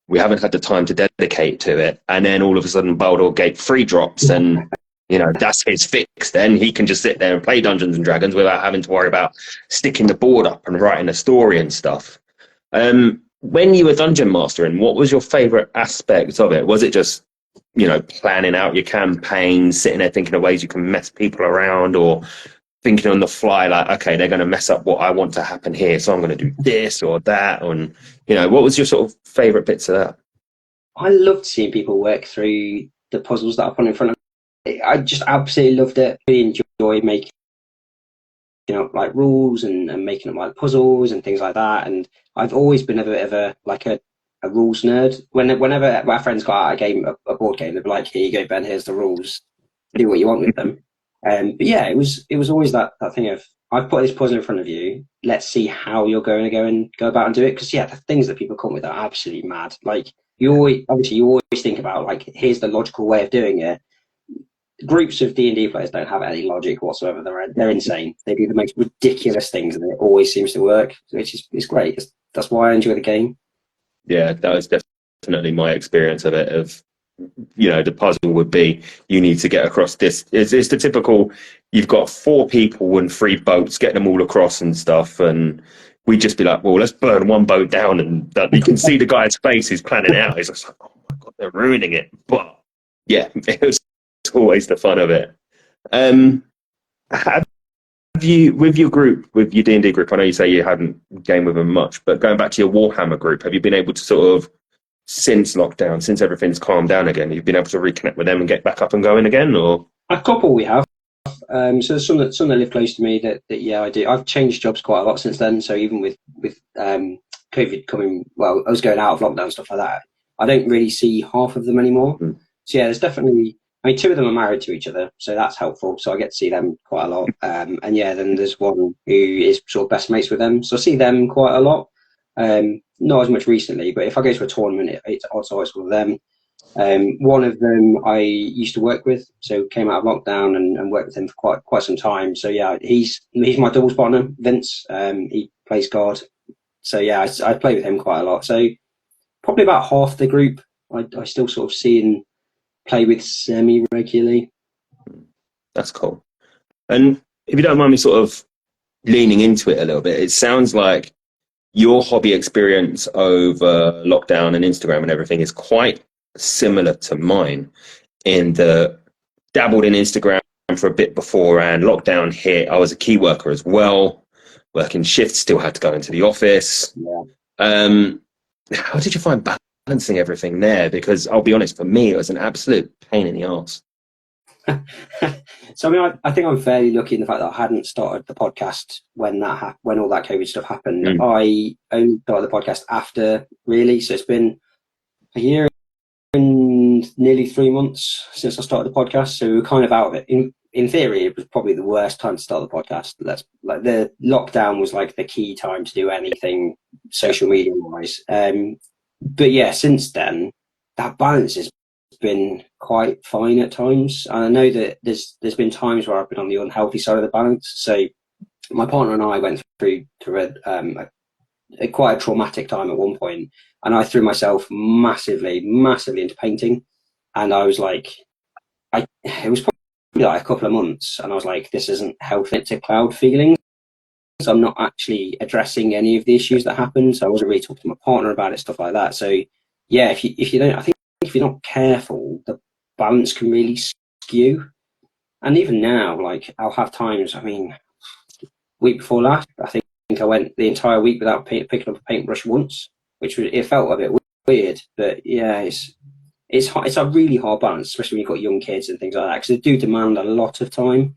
We haven't had the time to dedicate to it, and then all of a sudden Baldur's Gate 3 drops, and you know that's his fix. Then he can just sit there and play Dungeons and Dragons without having to worry about sticking the board up and writing a story and stuff. When you were dungeon mastering, what was your favorite aspect of it? Was it just, you know, planning out your campaign, sitting there thinking of ways you can mess people around, or thinking on the fly, like, okay, they're going to mess up what I want to happen here, so I'm going to do this or that? And, you know, what was your sort of favorite bits of that? I loved seeing people work through the puzzles that I put in front of me. I just absolutely loved it. Really enjoy making, you know, like rules and making them like puzzles and things like that. And I've always been a bit of a rules nerd. Whenever my friends got out a board game, they'd be like, "Here you go, Ben. Here's the rules. Do what you want with them." But yeah, it was always that thing of, I've put this puzzle in front of you. Let's see how you're going to go about and do it. Because yeah, the things that people come with are absolutely mad. Like you always think about like, here's the logical way of doing it. Groups of D&D players don't have any logic whatsoever. They're insane. They do the most ridiculous things, and it always seems to work, which is great. That's why I enjoy the game. Yeah, that was definitely my experience of it. Of, you know, the puzzle would be, you need to get across this. It's the typical, you've got 4 people and 3 boats, get them all across and stuff, and we'd just be like, well, let's burn one boat down, and you can see the guy's face who's planning it out. He's just like, oh my God, they're ruining it. But yeah, it was always the fun of it. Have you, with your group, with your D&D group, I know you say you haven't gamed with them much, but going back to your Warhammer group, have you been able to sort of, since lockdown, since everything's calmed down again, you've been able to reconnect with them and get back up and going again? Or a couple we have. So there's some that live close to me that yeah, I do. I've changed jobs quite a lot since then. So even with COVID coming, well, I was going out of lockdown and stuff like that, I don't really see half of them anymore. So yeah, there's definitely, I mean, 2 of them are married to each other, so that's helpful. So I get to see them quite a lot. And yeah, then there's one who is sort of best mates with them, so I see them quite a lot. Not as much recently, but if I go to a tournament, it's always with them. One of them I used to work with, so came out of lockdown and worked with him for quite some time. So yeah, he's my doubles partner, Vince. He plays guard. So yeah, I play with him quite a lot. So probably about half the group I still sort of see and play with semi-regularly. That's cool. And if you don't mind me sort of leaning into it a little bit, it sounds like your hobby experience over lockdown and Instagram and everything is quite similar to mine, in the dabbled in Instagram for a bit before, and lockdown hit. I was a key worker as well, working shifts, still had to go into the office. Yeah. How did you find balancing everything there? Because I'll be honest, for me, it was an absolute pain in the arse. So I mean, I think I'm fairly lucky in the fact that I hadn't started the podcast when when all that COVID stuff happened. I only started the podcast after, really. So it's been a year and nearly 3 months since I started the podcast. So we were kind of out of it. In theory, it was probably the worst time to start the podcast. That's like the lockdown was like the key time to do anything social media wise. But yeah, since then, that balance has been quite fine at times. And I know that there's been times where I've been on the unhealthy side of the balance. So my partner and I went through quite a traumatic time at one point, and I threw myself massively into painting. And I was like, it was probably like a couple of months, and I was like, this isn't healthy to cloud feelings. So I'm not actually addressing any of the issues that happened. So I wasn't really talking to my partner about it, stuff like that. So yeah, if you don't, I think if you're not careful, the balance can really skew. And even now, like I'll have times, I mean, week before last, I think I went the entire week without picking up a paintbrush once, it felt a bit weird. But yeah, it's a really hard balance, especially when you've got young kids and things like that, because they do demand a lot of time.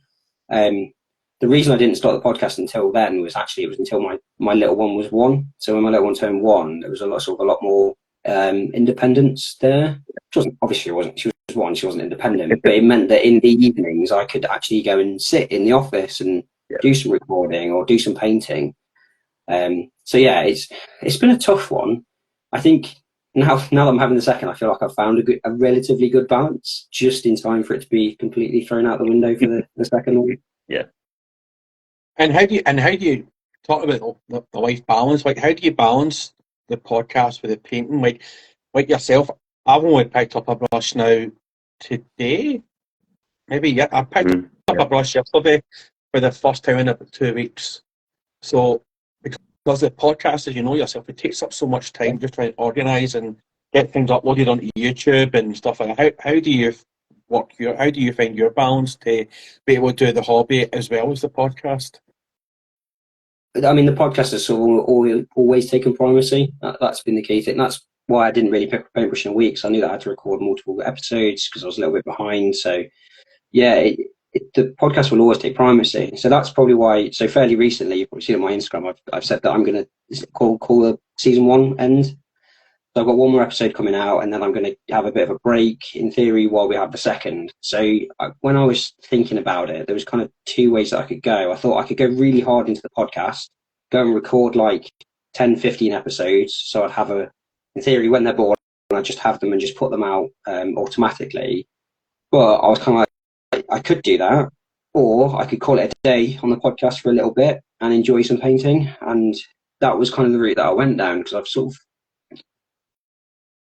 The reason I didn't start the podcast until then was actually it was until my little one was 1. So when my little one turned 1, there was a lot more independence there. She wasn't. She was 1. She wasn't independent, but it meant that in the evenings I could actually go and sit in the office and do some recording or do some painting. So yeah, it's been a tough one. I think now that I'm having the second, I feel like I've found a relatively good balance, just in time for it to be completely thrown out the window for the second one. Yeah. And how do you talk about the life balance? Like, how do you balance the podcast with the painting? Like yourself, I've only picked up a brush now today. Maybe yeah, I picked up a brush yesterday for the first time in about 2 weeks. So because the podcast, as you know yourself, it takes up so much time just trying to organise and get things uploaded onto YouTube and stuff like that. How do you how do you find your balance to be able to do the hobby as well as the podcast? I mean, the podcast has sort of always taken primacy. That's been the key thing. That's why I didn't really pick up a paintbrush in a week, because I knew that I had to record multiple episodes because I was a little bit behind. So yeah, the podcast will always take primacy. So that's probably why. So fairly recently, you've probably seen on my Instagram, I've said that I'm going to call the season 1 end. So I've got one more episode coming out, and then I'm going to have a bit of a break in theory while we have the second. So when I was thinking about it, there was kind of 2 ways that I could go. I thought I could go really hard into the podcast, go and record like 10, 15 episodes. So I'd have in theory, when they're bored, I'd just have them and just put them out automatically. But I was kind of like, I could do that, or I could call it a day on the podcast for a little bit and enjoy some painting. And that was kind of the route that I went down, because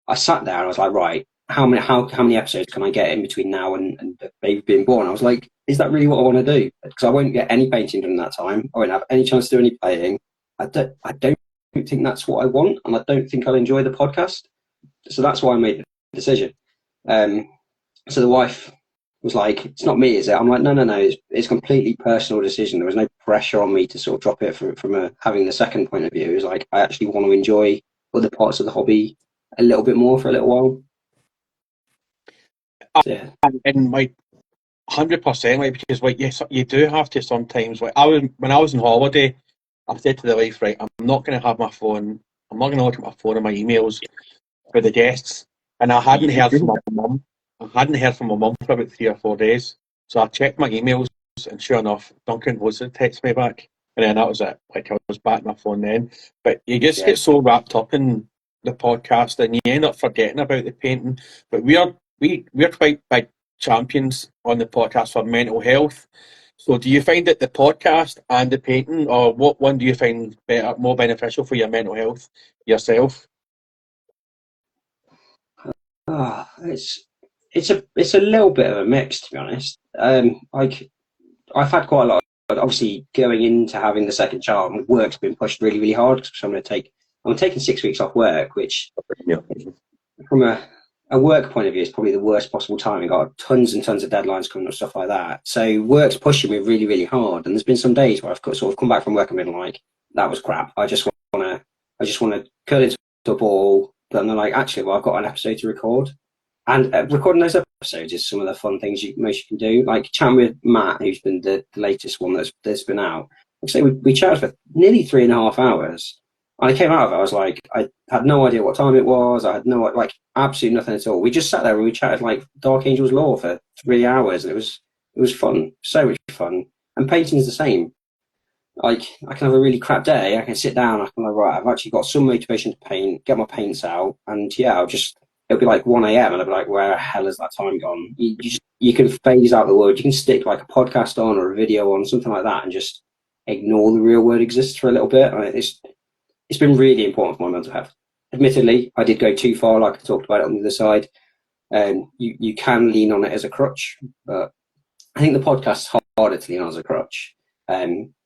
I sat there and I was like, right, how many episodes can I get in between now and the baby being born? I was like, is that really what I want to do? Because I won't get any painting during that time. I won't have any chance to do any playing. I don't think that's what I want, and I don't think I'll enjoy the podcast. So that's why I made the decision. So the wife was like, it's not me, is it? I'm like, no, it's a completely personal decision. There was no pressure on me to sort of drop it from having the second point of view. It was like, I actually want to enjoy other parts of the hobby a little bit more for a little while. Yeah. And like 100%, like, because like yes, you do have to sometimes. Like when I was on holiday, I said to the wife, right, I'm not going to have my phone. I'm not going to look at my phone and my emails for the guests. And I hadn't heard from my mum. I hadn't heard from my mum for about 3 or 4 days. So I checked my emails, and sure enough, Duncan was to text me back, and then that was it. Like I was back on my phone then. But you just get so wrapped up in the podcast and you end up forgetting about the painting. But we're quite big champions on the podcast for mental health. So do you find that the podcast and the painting, or what one do you find more beneficial for your mental health yourself? It's a little bit of a mix, to be honest. Like I've had quite a lot. Obviously, going into having the second child, work's been pushed really, really hard. So I'm taking 6 weeks off work, which from a work point of view is probably the worst possible time. I've got tons and tons of deadlines coming up, stuff like that. So work's pushing me really, really hard. And there's been some days where I've sort of come back from work and been like, that was crap. I just want to curl into a ball. But then they're like, actually, well, I've got an episode to record. And recording those episodes is some of the fun things you can do. Like chatting with Matt, who's been the latest one that's been out. Like I say, we chatted for nearly 3.5 hours. And I came out of it, I was like, I had no idea what time it was. I had absolutely nothing at all. We just sat there and we chatted like Dark Angel's Law for 3 hours. And it was fun, so much fun. And painting's the same. Like I can have a really crap day. I can sit down. I can right. I've actually got some motivation to paint. Get my paints out, and yeah, it'll be like 1 a.m. and I'll be like, where the hell has that time gone? You can phase out the world. You can stick like a podcast on or a video on, something like that, and just ignore the real world exists for a little bit. It's been really important for my mental health. Admittedly, I did go too far, like I talked about it on the other side. You can lean on it as a crutch, but I think the podcast's harder to lean on as a crutch.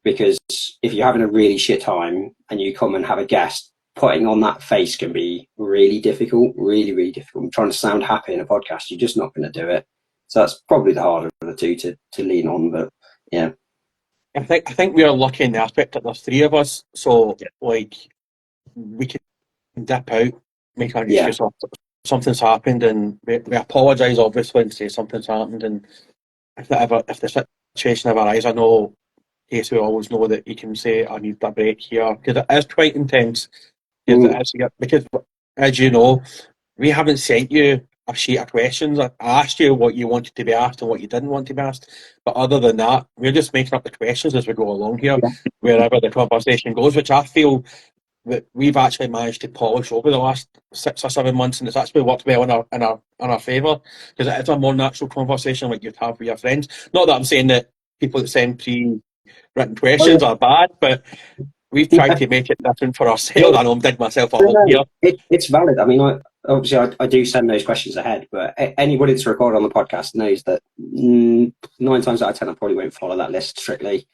Because if you're having a really shit time and you come and have a guest, putting on that face can be really difficult, really, really difficult. I'm trying to sound happy in a podcast, you're just not going to do it. So that's probably the harder of the two to lean on. But yeah, I think we are lucky in the aspect that there's 3 of us, so like we can dip out, make an excuse of something's happened, and we apologise obviously and say something's happened. And if the situation ever arises, I know Casey will always know that you can say, I need a break here, because it is quite intense. Because as you know, we haven't sent you a sheet of questions. I asked you what you wanted to be asked and what you didn't want to be asked, but other than that, we're just making up the questions as we go along here, wherever the conversation goes, which I feel that we've actually managed to polish over the last 6 or 7 months, and it's actually worked well in our favour, because it is a more natural conversation like you'd have with your friends. Not that I'm saying that people that send pre-written questions are bad, but we've tried to make it different for ourselves. I know I'm digging myself a hole here. It's valid. I mean, obviously I do send those questions ahead, but anybody that's recorded on the podcast knows that 9 times out of 10 I probably won't follow that list strictly.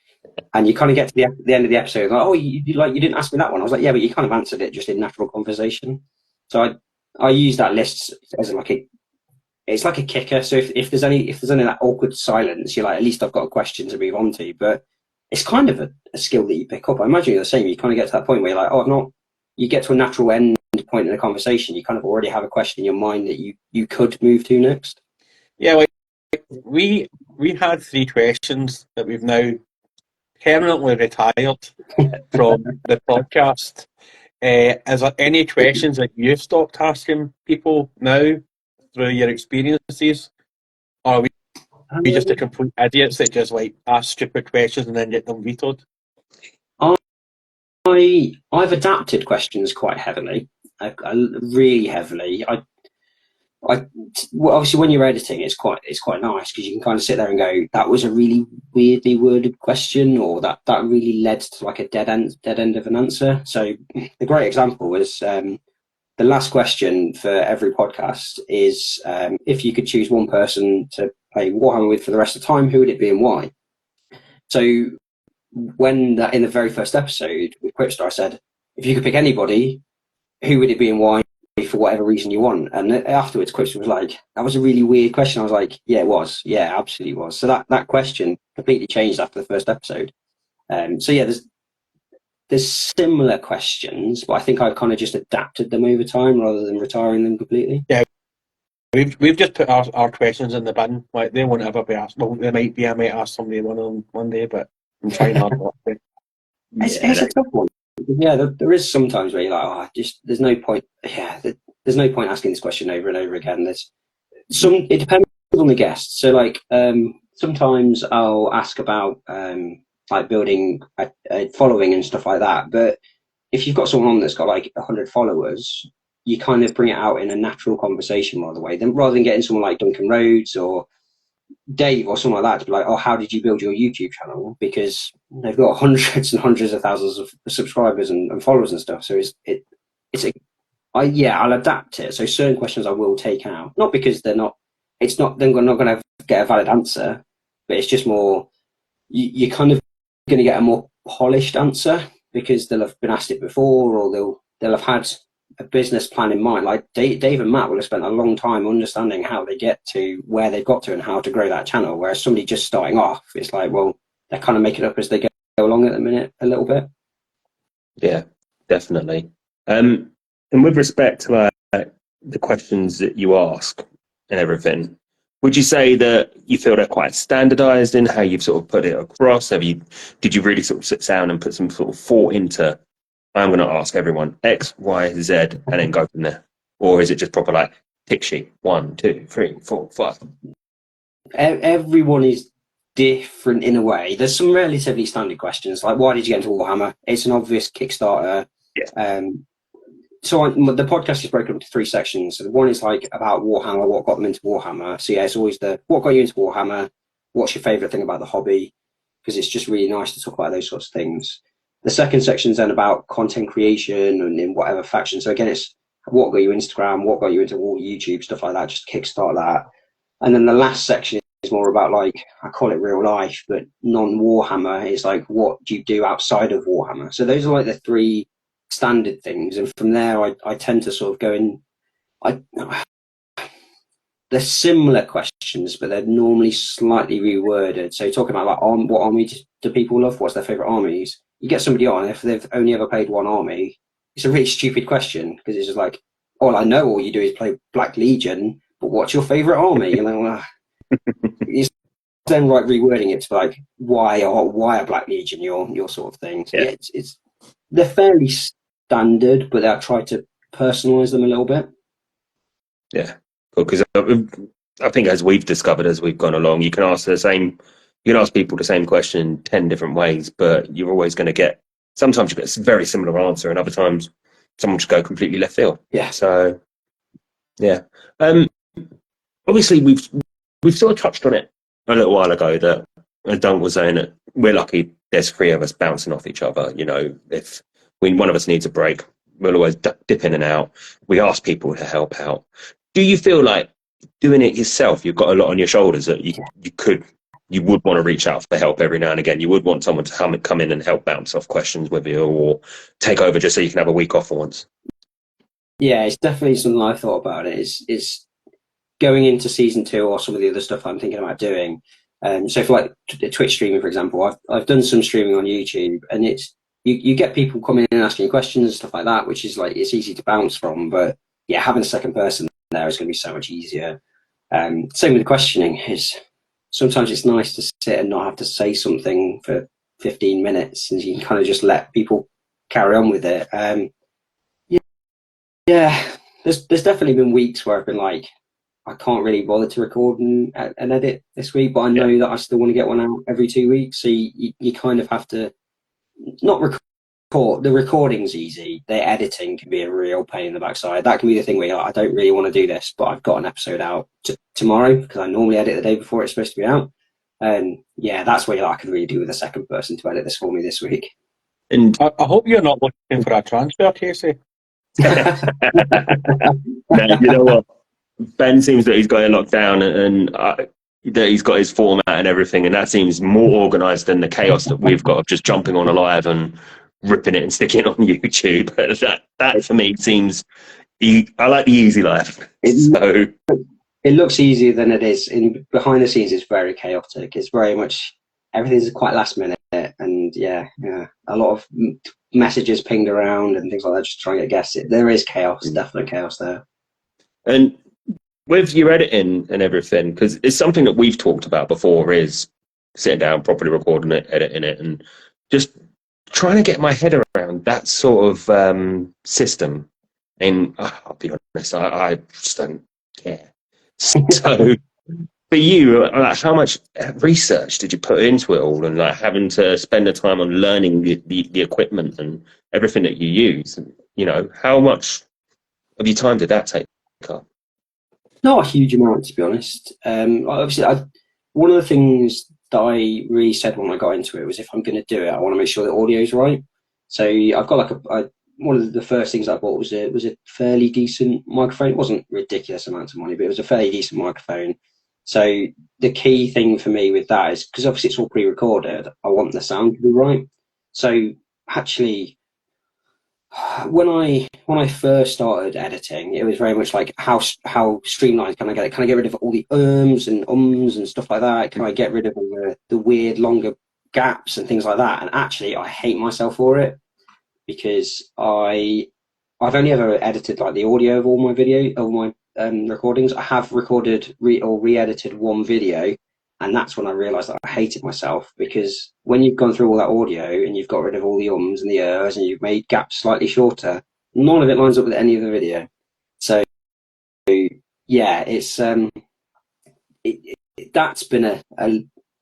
And you kind of get to the end of the episode, like, oh, you didn't ask me that one. I was like, yeah, but you kind of answered it just in natural conversation. So I use that list as it's like a kicker. So if there's only that awkward silence, you're like, at least I've got a question to move on to. But it's kind of a skill that you pick up. I imagine you're the same. You kind of get to that point where you're like, oh, you get to a natural end point in a conversation. You kind of already have a question in your mind that you could move to next. Yeah, like we had 3 questions that we've now permanently retired from the podcast. Is there any questions that you've stopped asking people now through your experiences? Or are we just a complete idiots that just like ask stupid questions and then get them vetoed? I've adapted questions quite heavily, really heavily. Well, obviously when you're editing, it's quite nice because you can kind of sit there and go, that was a really weirdly worded question, or that really led to like a dead end of an answer. So the great example was the last question for every podcast is if you could choose one person to play Warhammer with for the rest of the time, who would it be and why? So when in the very first episode with Quipstar, I said, if you could pick anybody, who would it be and why, for whatever reason you want? And afterwards, Quipstar was like, that was a really weird question. I was like, yeah, it was. Yeah, absolutely was. So that question completely changed after the first episode. So yeah, there's similar questions, but I think I've kind of just adapted them over time rather than retiring them completely. Yeah. We've just put our questions in the bin. Like, they won't ever be asked. Well, they might be. I might ask somebody one of them one day, but I'm trying hard not to. It's a tough one. Yeah, there is sometimes where you're like, there's no point. Yeah, there's no point asking this question over and over again. It depends on the guest. So like, sometimes I'll ask about like building a following and stuff like that. But if you've got someone on that's got like 100 followers, you kind of bring it out in a natural conversation rather than getting someone like Duncan Rhodes or Dave or someone like that to be like, oh, how did you build your YouTube channel? Because they've got hundreds and hundreds of thousands of subscribers and followers and stuff. So I'll adapt it. So certain questions I will take out, not because they're not going to get a valid answer, but it's just more, you're kind of going to get a more polished answer because they'll have been asked it before, or they'll have had a business plan in mind. Like Dave and Matt will have spent a long time understanding how they get to where they've got to and how to grow that channel. Whereas somebody just starting off, it's like, well, they're kind of making it up as they go along at the minute a little bit. Yeah, definitely. And with respect to the questions that you ask and everything, would you say that you feel they're quite standardized in how you've sort of put it across? Did you really sort of sit down and put some sort of thought into, I'm going to ask everyone X, Y, Z, and then go from there? Or is it just proper like tick sheet, 1, 2, 3, 4, 5? Everyone is different in a way. There's some relatively standard questions, like why did you get into Warhammer? It's an obvious Kickstarter. Yeah. So the podcast is broken up into 3 sections. So one is like about Warhammer, what got them into Warhammer. So yeah, it's always what got you into Warhammer, what's your favourite thing about the hobby, because it's just really nice to talk about those sorts of things. The second section is then about content creation and in whatever faction. So again, it's what got you Instagram, what got you into YouTube, stuff like that, just kickstart that. And then the last section is more about, like, I call it real life, but non-Warhammer is like, what do you do outside of Warhammer? So those are like the 3 standard things. And from there, I tend to sort of go in, they're similar questions, but they're normally slightly reworded. So talking about like what army do people love? What's their favourite armies? You get somebody on, if they've only ever played one army, it's a really stupid question, because it's just like, all I know all you do is play Black Legion, but what's your favourite army? You know, it's then like rewording it to like, why a Black Legion your sort of thing. So yeah, they're fairly standard, but I'll try to personalise them a little bit. Yeah, because I think, as we've discovered as we've gone along, you can ask people the same question 10 different ways, but you're always going to get, sometimes you get a very similar answer, and other times someone just go completely left field. Yeah. So, yeah. Obviously, we've sort of touched on it a little while ago that Dunk was saying that we're lucky there's 3 of us bouncing off each other. You know, if one of us needs a break, we'll always dip in and out. We ask people to help out. Do you feel like doing it yourself, you've got a lot on your shoulders that you would want to reach out for help every now and again? You would want someone to come in and help bounce off questions with you, or take over just so you can have a week off for once? Yeah, it's definitely something I've thought about. It's going into season 2 or some of the other stuff I'm thinking about doing. So for like Twitch streaming, for example, I've done some streaming on YouTube, and it's you get people coming in and asking you questions and stuff like that, which is like, it's easy to bounce from. But yeah, having a second person there is going to be so much easier. Same with the questioning. Sometimes it's nice to sit and not have to say something for 15 minutes, and you can kind of just let people carry on with it. Yeah, there's definitely been weeks where I've been like, I can't really bother to record and edit this week, but I know that I still want to get one out every 2 weeks. So you kind of have to not record. The recording's easy. The editing can be a real pain in the backside. That can be the thing where you're like, I don't really want to do this, but I've got an episode out tomorrow, because I normally edit the day before it's supposed to be out. And yeah, that's where I could really do with a second person to edit this for me this week. And I hope you're not looking for a transfer, Casey. no, you know what? Ben seems that he's got it locked down, and that he's got his format and everything, and that seems more organised than the chaos that we've got of just jumping on a live and ripping it and sticking it on YouTube. That for me seems, I like the easy life. It looks easier than it is. Behind the scenes, it's very chaotic. It's very much, everything's quite last minute, and yeah, a lot of messages pinged around and things like that, just trying to guess it. There is chaos, definite chaos there. And with your editing and everything, because it's something that we've talked about before, is sitting down, properly recording it, editing it, and just trying to get my head around that sort of system. And I'll be honest, I just don't care. So for you, like, how much research did you put into it all, and like having to spend the time on learning the equipment and everything that you use? You know, how much Have you time did that take up? Not a huge amount, to be honest. Obviously, one of the things that I really said when I got into it was if I'm going to do it, I want to make sure the audio's right. So I've got one of the first things I bought was a fairly decent microphone. It wasn't ridiculous amounts of money, but it was a fairly decent microphone. So the key thing for me with that is, because obviously it's all pre-recorded, I want the sound to be right. So actually, when I first started editing, it was very much like how streamlined can I get it? Can I get rid of all the and ums and stuff like that? Can I get rid of all the weird longer gaps and things like that? And actually, I hate myself for it, because I've only ever edited like the audio of all my recordings. I have recorded re-edited one video, and that's when I realised that I hated myself, because when you've gone through all that audio and you've got rid of all the ums and the ers and you've made gaps slightly shorter, none of it lines up with any of the video. So yeah, it's that's been a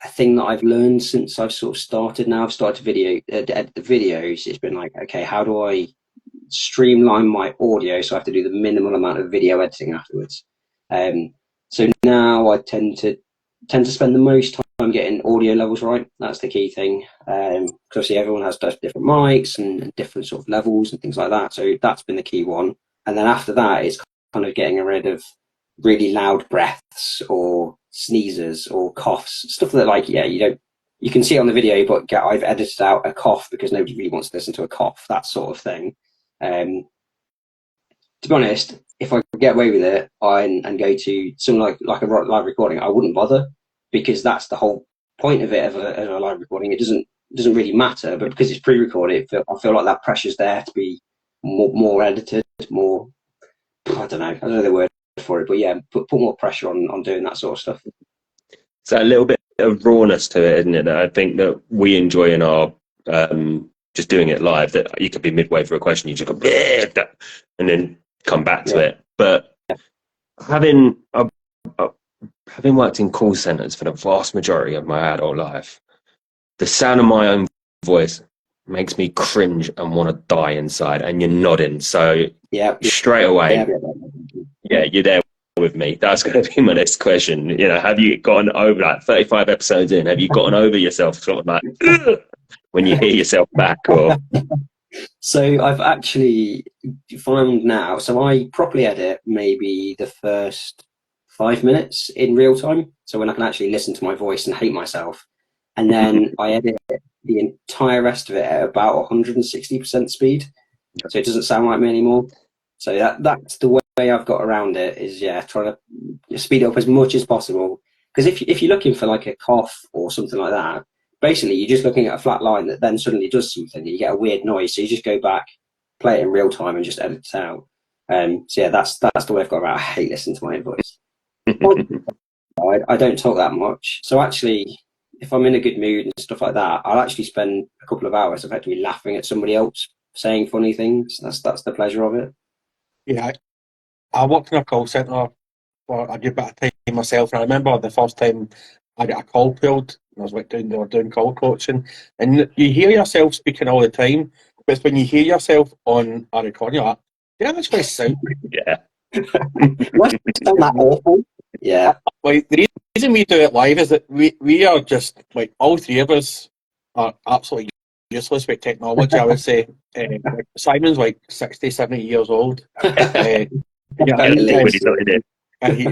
thing that I've learned since I've sort of started. Now I've started to edit the videos. It's been like, okay, how do I streamline my audio so I have to do the minimal amount of video editing afterwards? So now I tend to spend the most time getting audio levels right. That's the key thing. Because obviously everyone has different mics and different sort of levels and things like that. So that's been the key one. And then after that, it's kind of getting rid of really loud breaths or sneezes or coughs, stuff that, like, yeah, you can see it on the video, but I've edited out a cough because nobody really wants to listen to a cough, that sort of thing. To be honest, if I could get away with it and go to something like a live recording, I wouldn't bother, because that's the whole point of it, of a live recording. It doesn't really matter, but because it's pre-recorded, I feel like that pressure's there to be more edited, more, I don't know the word for it, but yeah, put more pressure on doing that sort of stuff. So a little bit of rawness to it, isn't it? That I think that we enjoy in our just doing it live. That you could be midway through a question, you just go and then come back to it. But having worked in call centers for the vast majority of my adult life, the sound of my own voice makes me cringe and want to die inside. And you're nodding, so straight away, you're there with me. That's going to be my next question. You know, have you gotten over, like 35 episodes in, have you gotten over yourself sort of like when you hear yourself back? Or so I've actually found now, so I properly edit maybe the first 5 minutes in real time, so when I can actually listen to my voice and hate myself, and then I edit the entire rest of it at about 160% speed, so it doesn't sound like me anymore. So that's the way I've got around it, is trying to speed it up as much as possible. Because if you're looking for like a cough or something like that, basically you're just looking at a flat line that then suddenly does something. You get a weird noise, so you just go back, play it in real time, and just edit it out. So yeah, that's the way I've got around. I hate listening to my own voice. I don't talk that much, so actually, if I'm in a good mood and stuff like that, I'll actually spend a couple of hours effectively laughing at somebody else saying funny things. That's the pleasure of it. Yeah, I worked in a call centre for a good bit of time myself, and I remember the first time I got a call pulled, and I was like they were doing call coaching, and you hear yourself speaking all the time, but it's when you hear yourself on a recording, you're like, yeah, that's going to sound What's that awful? Yeah. Like, the reason we do it live is that we are just, like, all three of us are absolutely useless with technology, I would say. Simon's like 60, 70 years old. And he's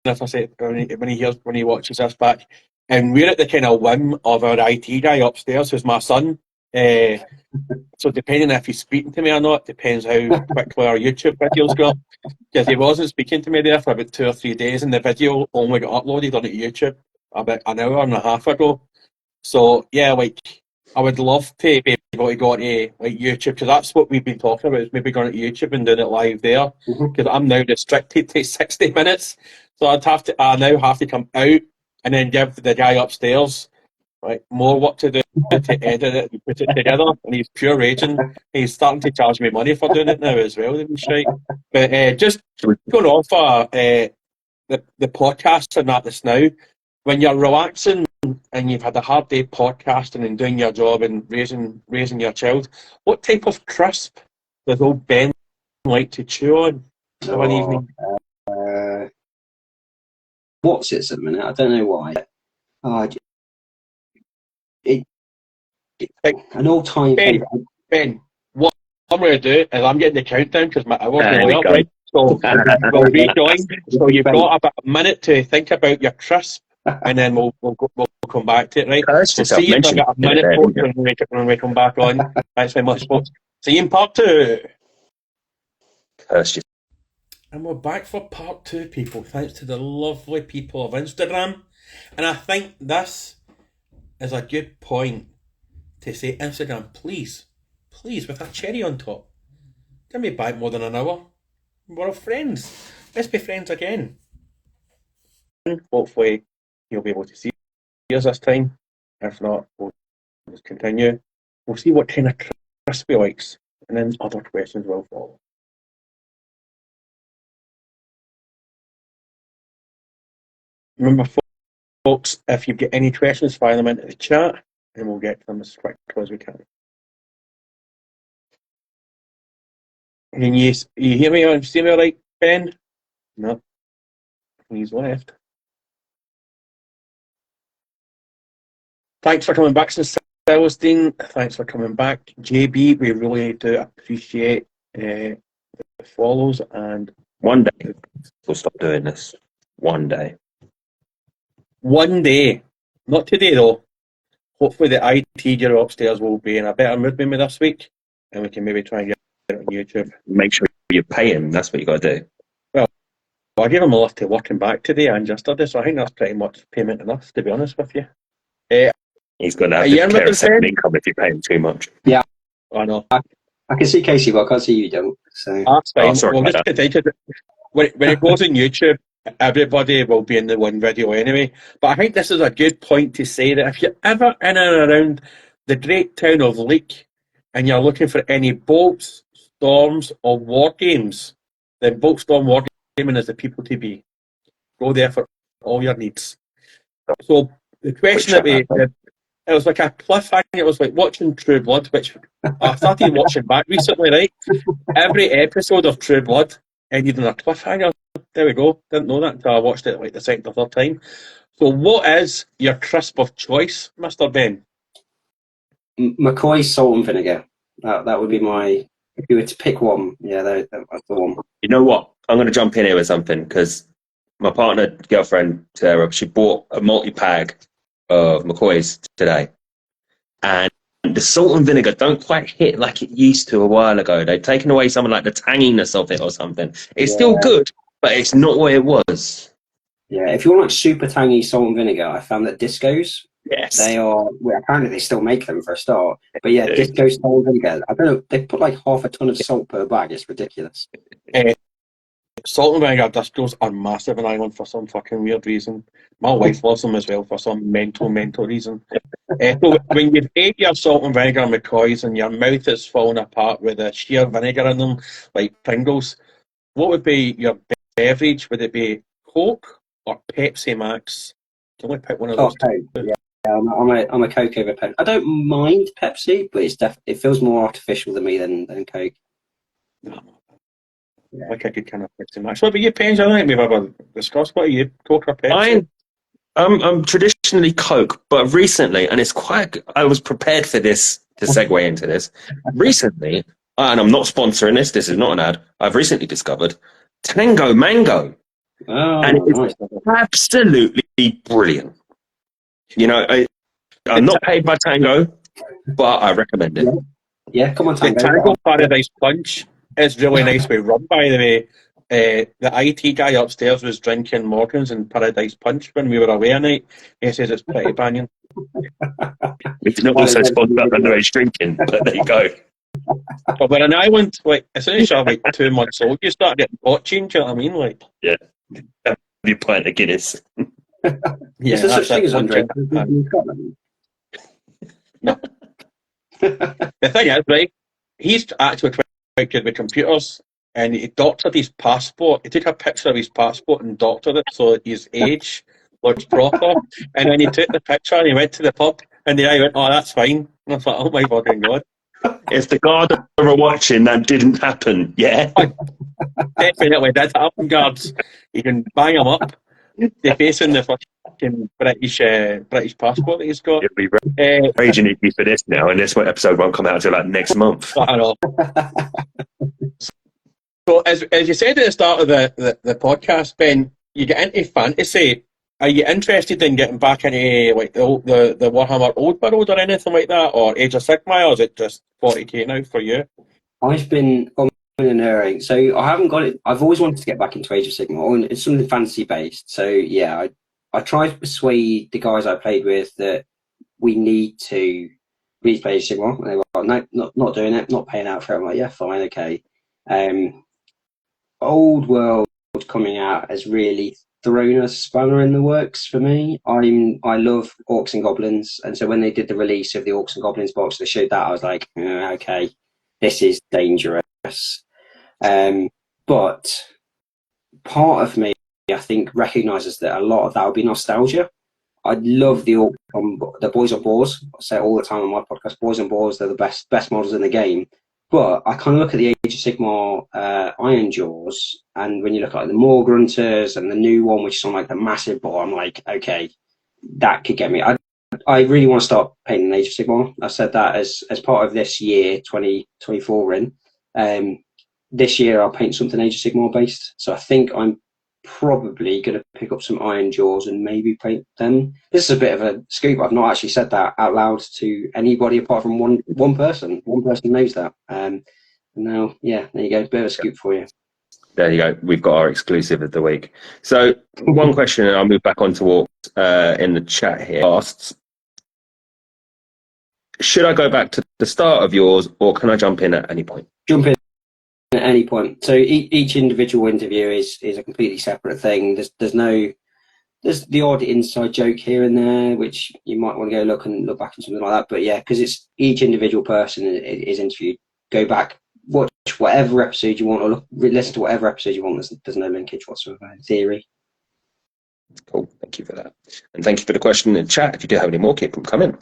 if I say when he watches this back, and we're at the kind of whim of our IT guy upstairs, who's my son. So depending if he's speaking to me or not depends how quickly our YouTube videos go. Because he wasn't speaking to me there for about 2 or 3 days, and the video only got uploaded onto YouTube about an hour and a half ago. So yeah, like, I would love to be able to go to like YouTube, because that's what we've been talking about, is maybe going to YouTube and doing it live there. Because I'm now restricted to 60 minutes, so I now have to come out and then give the guy upstairs more work to do to edit it and put it together, and he's pure raging. He's starting to charge me money for doing it now as well. But just going off the podcast and that's now, when you're relaxing and you've had a hard day podcasting and doing your job and raising your child, what type of crisp does old Ben like to chew on of an evening? What's it at the minute? I don't know why. An all-time Ben, favourite. Ben, what I'm going to do is I'm getting the countdown because my hour's There going we up, go. right? So we'll rejoin. So you've got about a minute to think about your crisp, and then we'll come back to it, right? Curse So yourself see if I mentioned got a it minute there, folks, didn't you? when we come back on. Thanks very much, folks. See you in part 2. Curse yourself. And we're back for part 2, people, thanks to the lovely people of Instagram. And I think this is a good point to say, Instagram, please, with a cherry on top, give me back more than an hour. We're friends. Let's be friends again. Hopefully you'll be able to see us this time. If not, we'll just continue. We'll see what kind of crisp he likes, and then other questions will follow. Remember, folks, if you've got any questions, fire them into the chat, and we'll get to them as quick as we can. Can you hear me? See me all right, Ben? No. He's left. Thanks for coming back, Celestine. Thanks for coming back. JB, we really do appreciate the follows. And One day we'll stop doing this. One day. One day, not today though. Hopefully the IT gear upstairs will be in a better mood than me this week, and we can maybe try and get it on YouTube. Make sure you pay him. That's what you got to do. Well, I gave him a lift to working back today and yesterday, so I think that's pretty much payment enough, to be honest with you. He's going to have Are to you in declare with a the second Ben? income if you pay him too much. I know. I can see Casey, but I can't see you, don't. So That's fine. Oh, sorry We'll about just continue. When it goes on YouTube, everybody will be in the one video anyway. But I think this is a good point to say that if you're ever in and around the great town of Leek and you're looking for any bolts, storms, or war games, then Bolt Storm Wargaming is the people to be. Go there for all your needs. So the question that it was like a cliffhanger. It was like watching True Blood, which I started watching back recently, right? Every episode of True Blood ended on a cliffhanger. There we go. Didn't know that until I watched it like the second or third time. So what is your crisp of choice, Mr. Ben? McCoy's salt and vinegar. That would be my. If you were to pick one, yeah, that's the one. You know what? I'm going to jump in here with something because my partner, girlfriend, Sarah, she bought a multi-pack of McCoy's today. And the salt and vinegar don't quite hit like it used to a while ago. They've taken away some of like the tanginess of it or something. It's still good, but it's not what it was. Yeah, if you want like super tangy salt and vinegar, I found that Discos, Yes. they are, well, apparently they still make them for a start. But yeah, Disco salt and vinegar, I don't know, they put like half a ton of salt per bag. It's ridiculous. Salt and vinegar discos are massive in Ireland for some fucking weird reason. My wife loves them as well for some mental reason. So when you've ate your salt and vinegar McCoys and your mouth is falling apart with the sheer vinegar in them, like Pringles, what would be your beverage? Would it be Coke or Pepsi Max? You can only pick one of those. Coke. Yeah, I'm a Coke over Pepsi. I don't mind Pepsi, but it feels more artificial to me than Coke. Like a good kind of Pepsi Max. What about you, Penge? I think we've ever discussed. What are you, Coke or Pepsi? I'm traditionally Coke, but recently, and it's quite. I was prepared for this to segue into this. Recently, and I'm not sponsoring this. This is not an ad. I've recently discovered Tango Mango, and it's absolutely brilliant. You know, I'm not paid by Tango, but I recommend it. Yeah, come on, The Tango Paradise Punch is really nicely run, by the way. The IT guy upstairs was drinking Morgans and Paradise Punch when we were away a night. He says it's pretty banging. It's not also sponsored underage drinking, but there you go. But when an island, like, as soon as you're like 2 months old, you start getting botching, do you know what I mean? Like, yeah, have your pint of Guinness. Yeah, is there such thing as underage in Scotland? No. The thing is, right, he's actually quite good with computers, and he doctored his passport. He took a picture of his passport and doctored it so that his age looks proper. And then he took the picture and he went to the pub, and the guy went, "Oh, that's fine." And I thought, "Oh my fucking god!" If the guard are watching, that didn't happen. Yeah. Definitely did happen, guards. You can bang him up. They're facing the fucking British passport that he's got. It'll be raging at you for this now, and this episode won't come out until like next month. I know. So, as you said at the start of the podcast, Ben, you get into fantasy. Are you interested in getting back into like the Warhammer Old World or anything like that, or Age of Sigmar, or is it just 40k now for you? I've been on and erring, so I haven't got it. I've always wanted to get back into Age of Sigmar, and it's something fantasy based. So yeah, I tried to persuade the guys I played with that we need to play Age of Sigmar, and they were like, no, not doing it, not paying out for it. I'm like, yeah, fine, okay. Old World coming out has really thrown a spanner in the works for me. I love Orcs and Goblins, and so when they did the release of the Orcs and Goblins box, they showed that, I was like, okay, this is dangerous. But part of me, I think, recognises that a lot of that will be nostalgia. I love the Boys on Boars. I say it all the time on my podcast, Boys on Boars, they're the best models in the game. But I kind of look at the Age of Sigmar Iron Jaws, and when you look at like the Moor Grunters and the new one, which is on like the massive boar, I'm like, okay, that could get me. I really want to start painting Age of Sigmar. I said that as part of this year, 2024 in. This year I'll paint something Age of Sigmar based. So I think I'm probably going to pick up some Iron Jaws and maybe paint them. This is a bit of a scoop. I've not actually said that out loud to anybody apart from one person. One person knows that. And now, yeah, there you go. Bit of a scoop for you. There you go. We've got our exclusive of the week. So one question, and I'll move back on to Orcs in the chat here. Asks, should I go back to the start of yours, or can I jump in at any point? Jump in at any point. So each individual interview is a completely separate thing. There's the odd inside joke here and there, which you might want to go look back at something like that. But yeah, because it's each individual person is interviewed. Go back, watch whatever episode you want, or listen to whatever episode you want. There's no linkage whatsoever in theory. Cool. Thank you for that, and thank you for the question in the chat. If you do have any more, keep them coming.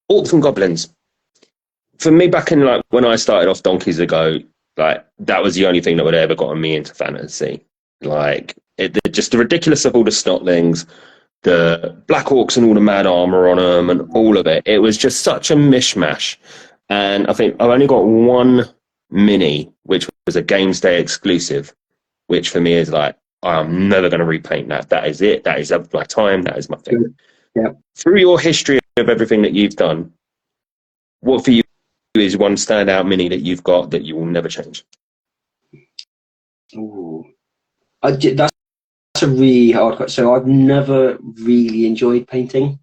Orcs and Goblins. For me, back in like when I started off donkeys ago, like that was the only thing that would ever gotten me into fantasy. Like just the ridiculous of all the snotlings, the black orcs and all the mad armor on them, and all of it. It was just such a mishmash. And I think I've only got one mini, which was a Games Day exclusive, which for me is like I'm never going to repaint that. That is it. That is my time. That is my thing. Yeah. Through your history of everything that you've done, what for you is one standout mini that you've got that you will never change? Ooh. That's a really hard question. So I've never really enjoyed painting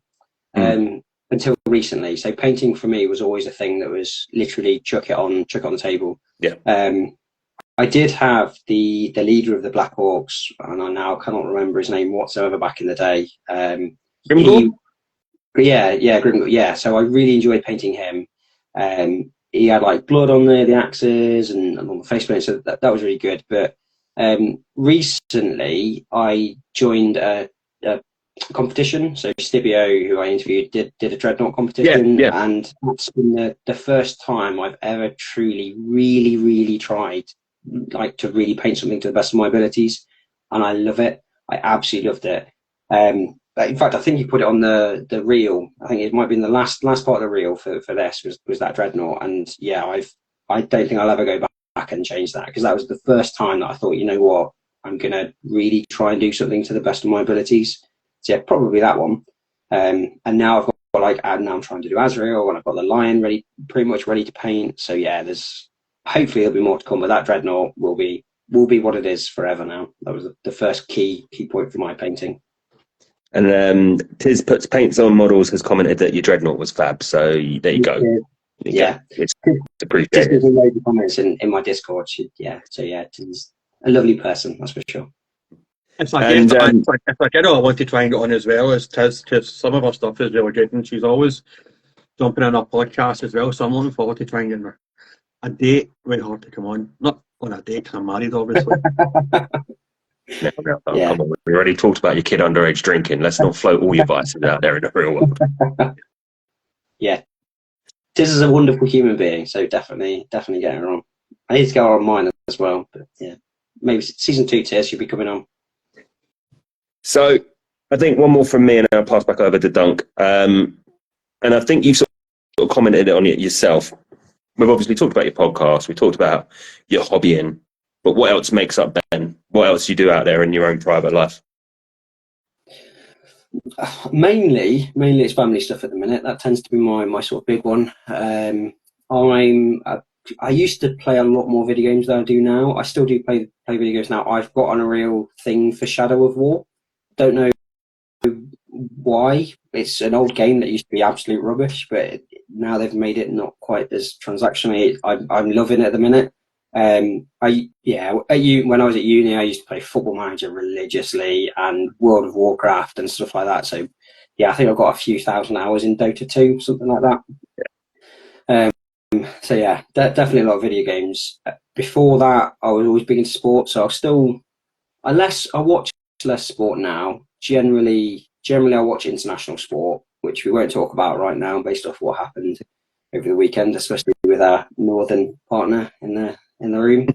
until recently. So painting for me was always a thing that was literally chuck it on the table. Yeah. I did have the leader of the Black Orcs, and I now cannot remember his name whatsoever back in the day. Grimgor? Yeah, Grimgor. Yeah, so I really enjoyed painting him. He had like blood on the axes and on the faceplate, so that was really good. But recently I joined a competition. So Stibio, who I interviewed, did a Dreadnought competition, and that's been the first time I've ever truly, really, really tried like to really paint something to the best of my abilities, and I love it. I absolutely loved it. In fact, I think you put it on the reel. I think it might be in the last part of the reel for this was that Dreadnought, and yeah, I don't think I'll ever go back and change that, because that was the first time that I thought, you know what, I'm gonna really try and do something to the best of my abilities. So yeah, probably that one. And now I've got now I'm trying to do Azrael, and I've got the Lion pretty much ready to paint. So yeah, hopefully there'll be more to come, but that Dreadnought will be what it is forever now. That was the first key point for my painting. And Tiz Puts Paints on Models has commented that your Dreadnought was fab, so there you go. Yeah. It's appreciated. There's loads of comments in my Discord. Tiz a lovely person, that's for sure. It's like, if I want to try and get on as well as Tiz, because some of her stuff is really good, and she's always jumping on our podcast as well, so I'm looking forward to trying getting her a date with her to come on. Not on a date, because I'm married, obviously. No, come on. We already talked about your kid underage drinking. Let's not float all your vices out there in the real world. Yeah. Tiz is a wonderful human being, so definitely getting her on. I need to go on mine as well, but yeah, maybe season 2 Tiz should be coming on. So I think one more from me, and I'll pass back over to Dunk. And I think you sort of commented on it yourself. We've obviously talked about your podcast. We talked about your hobbying, but what else makes up Ben? What else do you do out there in your own private life? Mainly it's family stuff at the minute. That tends to be my sort of big one. I used to play a lot more video games than I do now. I still do play video games now. I've got on a real thing for Shadow of War. Don't know why. It's an old game that used to be absolute rubbish, but now they've made it not quite as transactionally. I'm loving it at the minute. When I was at uni, I used to play Football Manager religiously and World of Warcraft and stuff like that. So yeah, I think I've got a few thousand hours in Dota 2, something like that. So yeah, definitely a lot of video games. Before that, I was always big into sports, so I watch less sport now. Generally I watch international sport, which we won't talk about right now based off what happened over the weekend, especially with our northern partner in the room.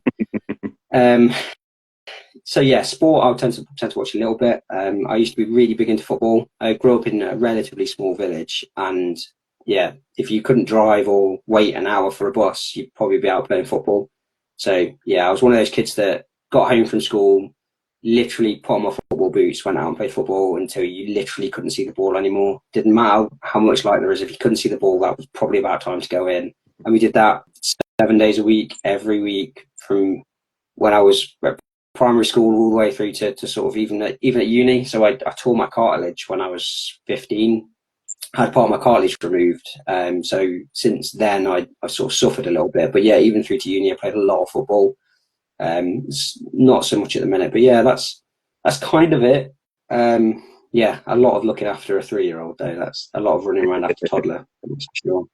So yeah, sport I'll tend to watch a little bit. I used to be really big into football. I grew up in a relatively small village, and yeah, if you couldn't drive or wait an hour for a bus, you'd probably be out playing football. So yeah, I was one of those kids that got home from school, literally put on my football boots, went out and played football until you literally couldn't see the ball anymore. Didn't matter how much light there is, if you couldn't see the ball, that was probably about time to go in. And we did that 7 days a week, every week, from when I was at primary school all the way through to sort of even at uni. So I tore my cartilage when I was 15. I had part of my cartilage removed. So since then, I sort of suffered a little bit. But yeah, even through to uni, I played a lot of football. Not so much at the minute, but yeah, that's kind of it. Yeah, a lot of looking after a 3-year-old though. That's a lot of running around after toddler. That's for sure.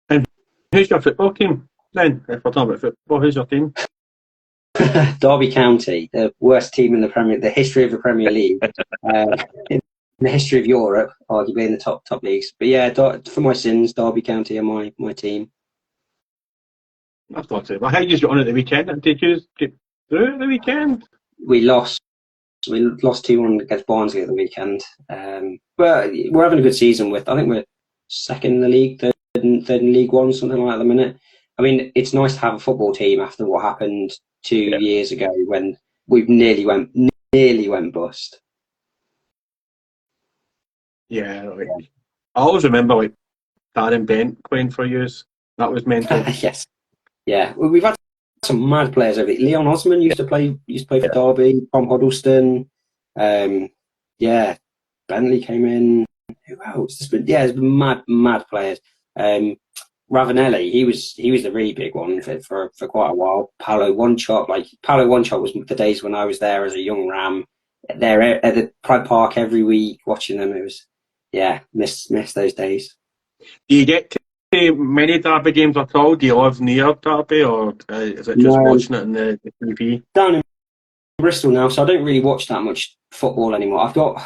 And who's your football team then? If we're talking about football, who's your team? Derby County, the worst team in the history of the Premier League, in the history of Europe, arguably in the top leagues. But yeah, for my sins, Derby County are my team. I thought so. Well, how you got on at the weekend? Did you get through the weekend? We lost 2-1 against Barnsley at the weekend. But we're having a good season. I think we're second in the league, third in League One, something like that at the minute. I mean, it's nice to have a football team after what happened 2 years ago when we nearly went bust. Yeah, I always remember Darren Bent playing for you. That was mental. Yes. Yeah, we've had some mad players over it. Leon Osman used to play for Derby. Tom Huddleston. Yeah, Bentley came in. Who else? There's been mad players. Ravanelli, he was the really big one for quite a while. Paolo One-Shot was the days when I was there as a young ram. There at the Pride Park every week watching them. It was miss those days. Do you get to many Derby games at all? Do you live near Derby, or is it just watching it on the TV? Down in Bristol now, so I don't really watch that much football anymore. I'm going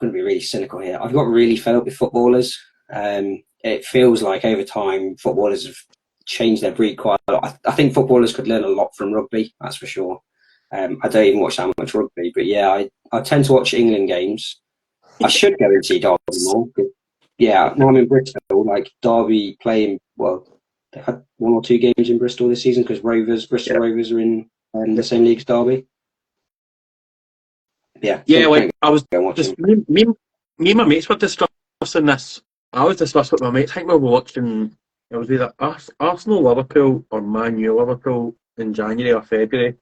to be really cynical here. I've got really fed up with footballers. It feels like over time footballers have changed their breed quite a lot. I think footballers could learn a lot from rugby, that's for sure. I don't even watch that much rugby, but yeah, I tend to watch England games. I should go and see Derby more. Yeah, now I'm in Bristol, like Derby playing, well, they've had 1 or 2 games in Bristol this season because Bristol Rovers are in the same league as Derby. Yeah, I was just me and my mates were discussing this. I was discussing with my mates. I think we were watching. It was either Arsenal, Liverpool, or Man U, Liverpool in January or February.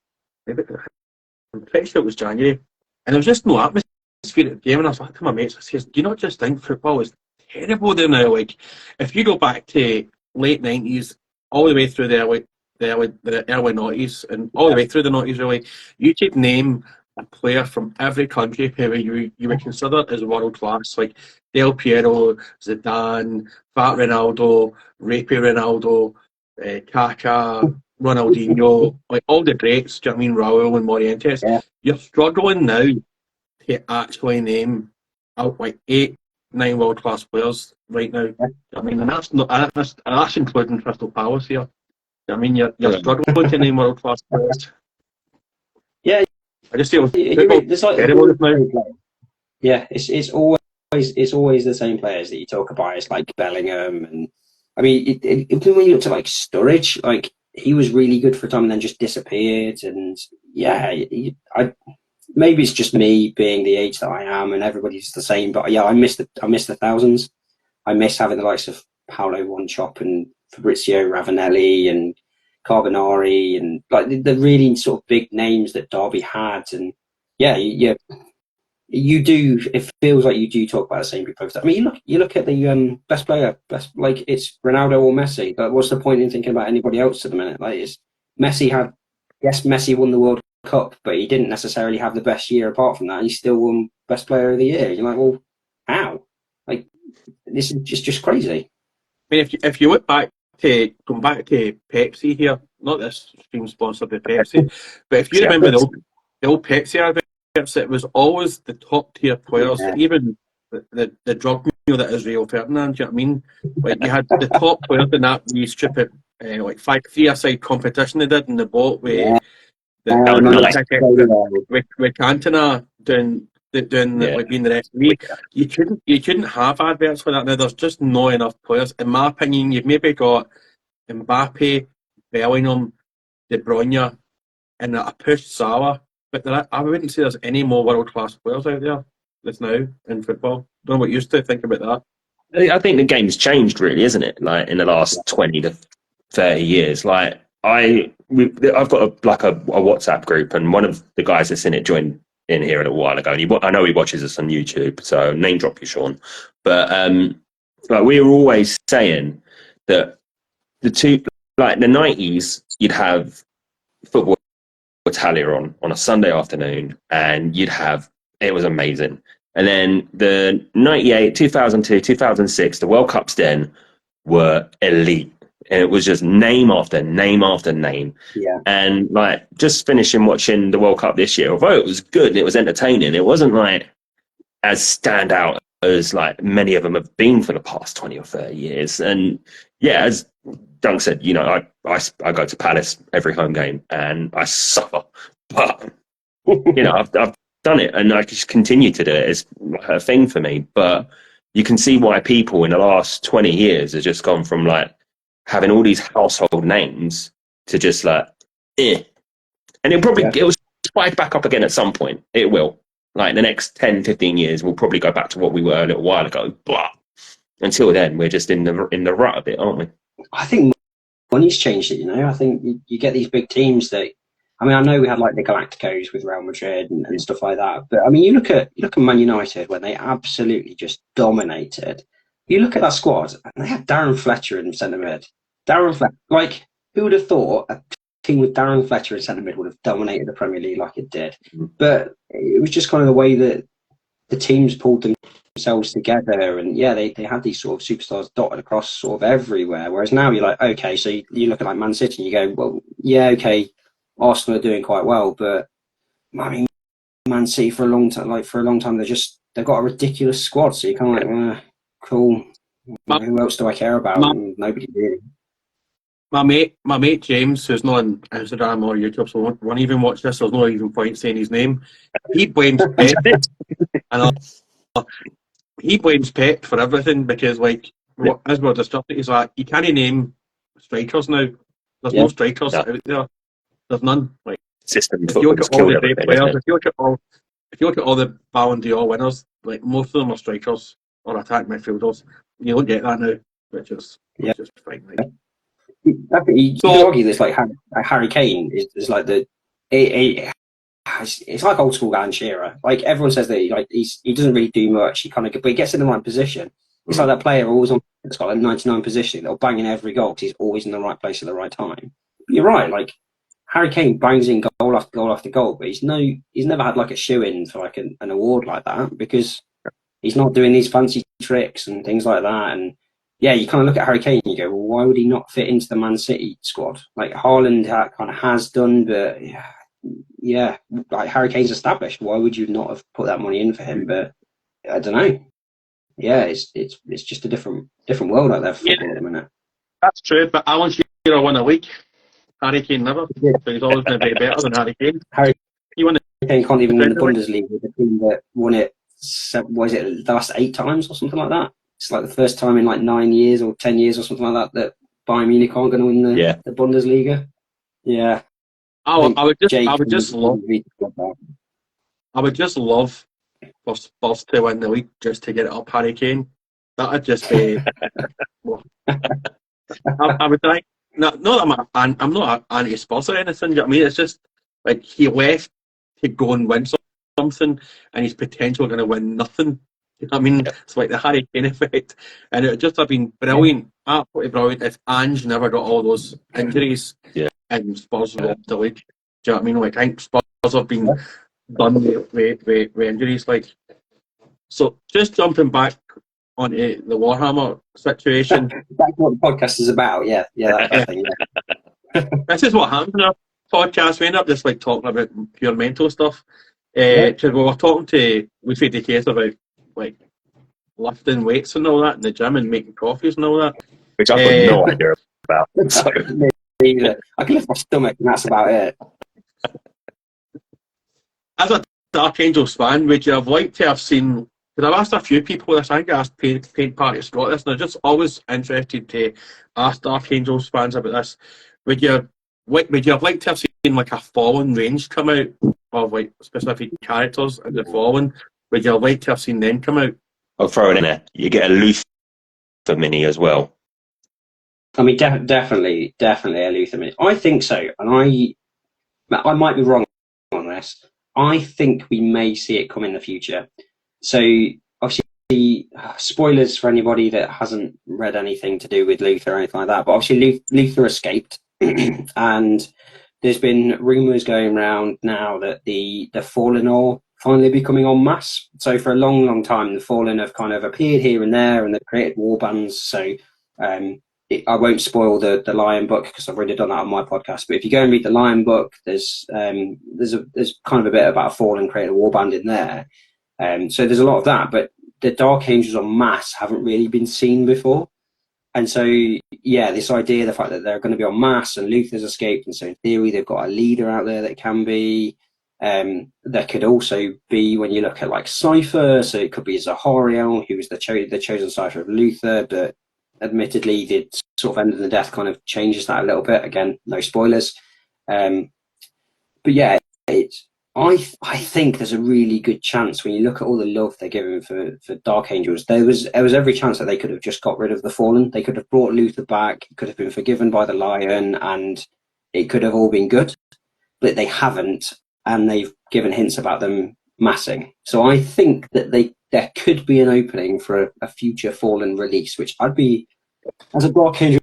I'm pretty sure it was January, and there was just no atmosphere at the game. And I was like to my mates, I says, "Do you not just think football is terrible there now? Like, if you go back to late 90s, all the way through the early 90s, and all the way through the 90s, really, you could name a player from every country who you would consider as world class, like Del Piero, Zidane, Fat Ronaldo, Rapey Ronaldo, Kaká, Ronaldinho, like all the greats. Do you know what I mean? Raul and Morientes. Yeah. You're struggling now to actually name out like 8, 9 world class players right now. I mean, and that's including Crystal Palace here. I mean, you're struggling to name world class players. Yeah, I just feel there's like terrible just now. Yeah, it's always the same players that you talk about. It's like Bellingham, and I mean, when you look to like Sturridge, like he was really good for a time and then just disappeared. And yeah, maybe it's just me being the age that I am, and everybody's the same. But yeah, I miss the thousands. I miss having the likes of Paolo One-Chop and Fabrizio Ravanelli and Carbonari and like the really sort of big names that Derby had. And yeah, you do. It feels like you do talk about the same people. I mean, you look at the best player, like it's Ronaldo or Messi. But what's the point in thinking about anybody else at the minute? Like, Messi won the World Cup, but he didn't necessarily have the best year. Apart from that, he still won Best Player of the Year. You're like, well, how? Like, this is just crazy. I mean, if you look back to going back to Pepsi here, not this stream sponsored by Pepsi, but if you remember the old Pepsi adverts, it was always the top tier players, even the drug mule that is Rio Ferdinand. Do you know what I mean? Like you had the top players in that wee stupid like 3-a-side competition they did in the boat with with Cantona doing like being the referee. You couldn't have adverts for that now. There's just not enough players. In my opinion, you've maybe got Mbappe, Bellingham, De Bruyne, and a push Salah. But I wouldn't say there's any more world class players out there just now in football. Don't know what you used to think about that. I think the game's changed, really, isn't it? Like in the last 20 to 30 years. Like I've got a WhatsApp group, and one of the guys that's in it joined in here a little while ago, and I know he watches us on YouTube, so name drop you, Sean. But like we were always saying that the 90s, you'd have football Italia on a Sunday afternoon, and it was amazing. And then the 98, 2002, 2006, the World Cups then were elite. And it was just name after name after name. Yeah. And like just finishing watching the World Cup this year, although it was good and it was entertaining, it wasn't like as standout as like many of them have been for the past 20 or 30 years. And yeah, as Dunk said, I go to Palace every home game and I suffer. But I've done it and I just continue to do it. It's a thing for me. But you can see why people in the last 20 years have just gone from like having all these household names to just like, And it will spike back up again at some point. It will. Like the next 10, 15 years, we'll probably go back to what we were a little while ago. But until then, we're just in the rut of it, aren't we? I think money's changed it, I think you get these big teams that, I mean, I know we had like the Galacticos with Real Madrid and stuff like that. But I mean, you look at Man United when they absolutely just dominated. You look at that squad and they had Darren Fletcher in centre mid. Like, who would have thought a team with Darren Fletcher in centre mid would have dominated the Premier League like it did? But it was just kind of the way that the teams pulled themselves together, and yeah, they had these sort of superstars dotted across sort of everywhere. Whereas now you're like, okay, so you look at like Man City and you go, well, yeah, okay, Arsenal are doing quite well, but I mean, Man City for a long time, they've got a ridiculous squad. So you're kind of like, cool. Who else do I care about? Nobody really. My mate James, who's not on Instagram or YouTube, so won't even watch this. There's no even point saying his name. He blames Pep, and he blames Pep for everything because, like, as we're discussing, he's like, you can't name strikers now. There's no strikers out there. There's none. Like, system. If you look at all the great players, if you look at all the Ballon d'Or winners, like most of them are strikers or attack midfielders. You don't get that now, which is fine. Like. You can argue this like Harry Kane is like it's like old school Alan Shearer. Like everyone says that he doesn't really do much. But he gets in the right position. It's like that player always on. It's got like 99 position. They'll bang in every goal because he's always in the right place at the right time. But you're right. Like Harry Kane bangs in goal after goal after goal, but he's never had like a shoe in for like an award like that because he's not doing these fancy tricks and things like that. And yeah, you kind of look at Harry Kane and you go, well, why would he not fit into the Man City squad? Like Haaland kind of has done, but yeah, like Harry Kane's established. Why would you not have put that money in for him? But I don't know. yeah, it's just a different world out there for football at the minute. That's true, but Alan Shearer won a league. Harry Kane never. So he's always going to be better than Harry Kane. Harry He won Kane can't even win the Premier League. Bundesliga. The team that won it, was it the last 8 times or something like that? It's like the first time in like 9 years or 10 years or something like that Bayern Munich aren't going to win the Bundesliga. Yeah. I would just love for Spurs to win the league just to get it up Harry Kane. That'd just be. I would like. Not that I'm not anti-Spurs or anything. You know what I mean? It's just like he left to go and win something, and he's potentially going to win nothing. You know what I mean? It's like the Harry Kane effect, and it would just have been brilliant, absolutely brilliant if Ange never got all those injuries. Yeah. And Spurs were up the league. Do you know what I mean? Like I think Spurs have been done with injuries. Like so, just jumping back onto the Warhammer situation. That's what the podcast is about. Yeah, that thing. Yeah. This is what happens in our podcast. We end up just like talking about pure mental stuff. Because we were talking to Lucy DeCase about like lifting weights and all that in the gym and making coffees and all that. Which I've got no idea about. So. I can lift my stomach and that's about it. As a Dark Angels fan, would you have liked to have seen? Because I've asked a few people this. I think I asked Paint Party Scott this, and I'm just always interested to ask Dark Angels fans about this. Would you have liked to have seen like a Fallen range come out of like specific characters in the Fallen? Would you have liked to have seen them come out? I'll throw it in there. You get a Luther mini as well. I mean, definitely a Luther mini. I think so, and I might be wrong on this. I think we may see it come in the future. So, obviously, spoilers for anybody that hasn't read anything to do with Luther or anything like that, but obviously Luther escaped, and there's been rumours going around now that the Fallen are finally becoming en masse. So for a long, long time, the Fallen have kind of appeared here and there, and they've created war bands. So I won't spoil the Lion book because I've already done that on my podcast. But if you go and read the Lion book, there's kind of a bit about a Fallen creating a war band in there. So there's a lot of that, but the Dark Angels en masse haven't really been seen before. And so, yeah, this idea, the fact that they're going to be en masse and Luther's escaped, and so in theory they've got a leader out there that can be. There could also be, when you look at like Cypher, so it could be Zahariel, who was the chosen Cypher of Luther, but admittedly the sort of end of the death kind of changes that a little bit. Again, no spoilers. But yeah, I think there's a really good chance when you look at all the love they're giving for Dark Angels. There was every chance that they could have just got rid of the Fallen. They could have brought Luther back. It could have been forgiven by the Lion, and it could have all been good. But they haven't, and they've given hints about them massing. So I think that there could be an opening for a future Fallen release, which I'd be, as a Dark Angels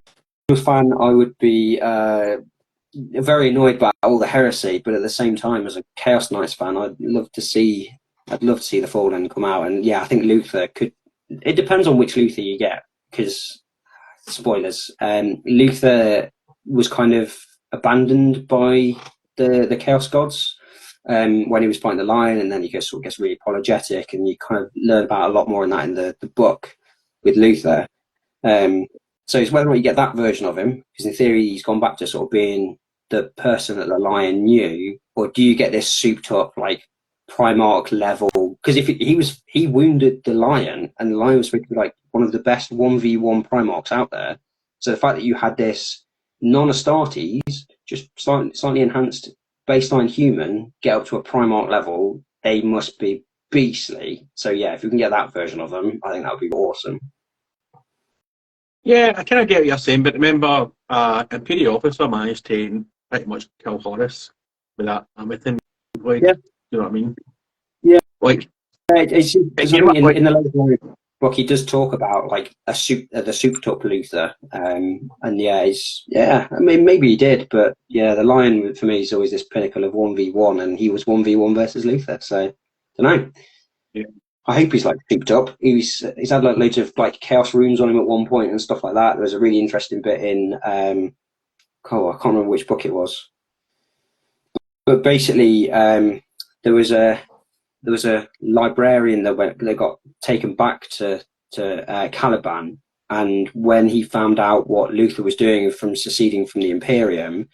fan, I would be very annoyed by all the heresy, but at the same time, as a Chaos Knights fan, I'd love to see the Fallen come out. And yeah, I think Luther could. It depends on which Luther you get, because spoilers. Luther was kind of abandoned by the Chaos Gods when he was fighting the Lion, and then he gets really apologetic, and you kind of learn about a lot more in that in the book with Luther. So it's whether or not you get that version of him, because in theory he's gone back to sort of being the person that the Lion knew, or do you get this souped up like Primarch level? Because if he wounded the Lion, and the Lion was supposed to be like one of the best 1v1 Primarchs out there. So the fact that you had this non-Astartes, just slightly enhanced baseline human, get up to a Primarch level, they must be beastly. So yeah, if we can get that version of them, I think that would be awesome. Yeah, I kind of get what you're saying, but remember, Imperial Officer managed to pretty much kill Horus with that Amethyst. Like, yeah. You know what I mean? Yeah. Like, in the later book, he does talk about like the souped up Luther, and I mean, maybe he did, but yeah, the Lion for me is always this pinnacle of 1v1, and he was 1v1 versus Luther. So, I don't know. Yeah. I hope he's like souped up. He's had like loads of like chaos runes on him at one point and stuff like that. There was a really interesting bit in I can't remember which book it was, but basically there was a librarian that got taken back to Caliban, and when he found out what Luther was doing from seceding from the Imperium,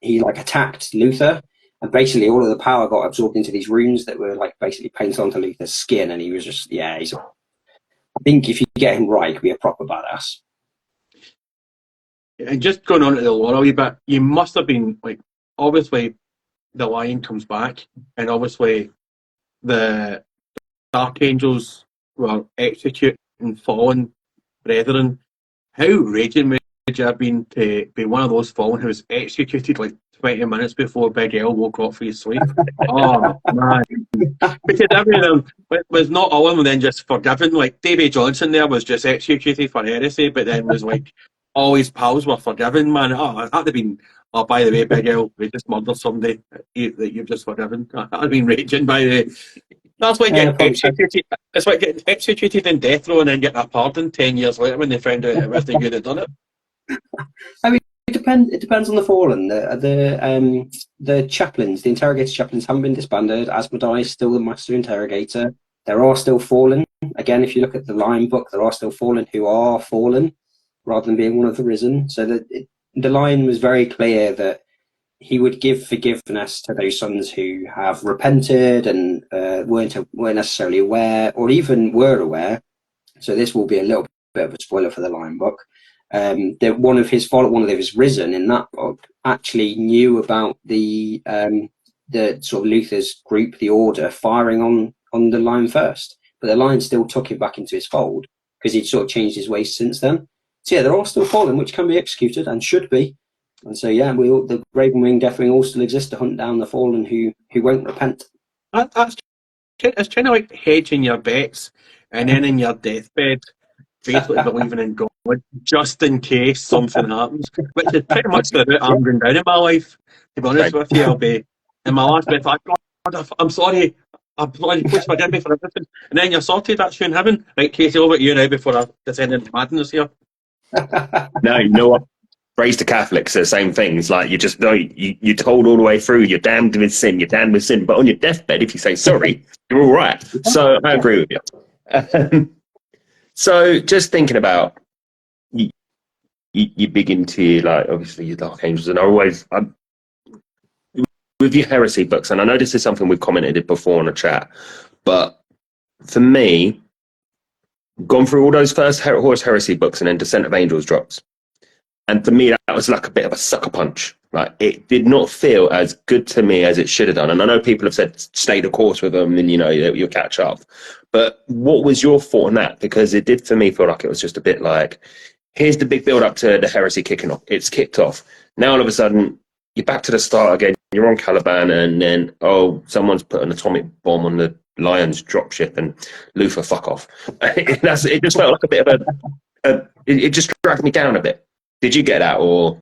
he like attacked Luther, and basically all of the power got absorbed into these runes that were like basically painted onto Luther's skin, and he was just I think if you get him right, he could be a proper badass. And just going on to the lore a wee bit, you must have been like, obviously the Lion comes back, and obviously the Dark Angels were executing fallen brethren. How raging would you have been to be one of those fallen who was executed like 20 minutes before Big L woke up for his sleep? Oh man. Because every of them was not all of them then just forgiven. Like Davy Johnson there was just executed for heresy, but then was like all his pals were forgiven, man. Oh, that'd have been, oh, by the way, Big L, we just murdered somebody that you've just forgiven. That'd have been raging, by the way. That's like getting executed. It's like getting executed in death row and then getting a pardon 10 years later when they found out it was the you that done it. I mean, it depends on the fallen. The chaplains, the interrogator chaplains, haven't been disbanded. Asmodai is still the master interrogator. There are still fallen. Again, if you look at the Lion book, there are still fallen who are fallen, rather than being one of the risen. So the Lion was very clear that he would give forgiveness to those sons who have repented and weren't necessarily aware, or even were aware. So this will be a little bit of a spoiler for the Lion book. That one of his risen in that book actually knew about the sort of Luther's group, the Order, firing on the Lion first, but the Lion still took him back into his fold because he'd sort of changed his ways since then. So yeah, they're all still fallen, which can be executed and should be. And so yeah, the Raven Wing Deathwing all still exist to hunt down the fallen who won't repent. It's kind of like hedging your bets, and then in your deathbed, basically believing in God just in case something happens, which is pretty much the route I'm going down in my life. To be honest with you, I'll be in my last breath like, God, I'm sorry, please forgive me for everything. And then you're sorted, that's you in heaven. Right, Casey, over to you now before I descend into madness here. No, you know what? Praise to Catholics, the same thing. It's like you're told all the way through, you're damned with sin, but on your deathbed, if you say sorry, you're all right. So I agree with you. So just thinking about you big into like obviously your Dark Angels, and I'm with your heresy books, and I know this is something we've commented before on a chat, but for me, gone through all those first Horus Heresy books and then Descent of Angels drops. And for me, that was like a bit of a sucker punch. Like it did not feel as good to me as it should have done. And I know people have said stay the course with them, and you'll catch up. But what was your thought on that? Because it did for me feel like it was just a bit like, here's the big build up to the heresy kicking off. It's kicked off. Now all of a sudden you're back to the start again. You're on Caliban, and then someone's put an atomic bomb on the Lion's dropship, and Luther fuck off. It just felt like a bit of it just dragged me down a bit. Did you get that, or?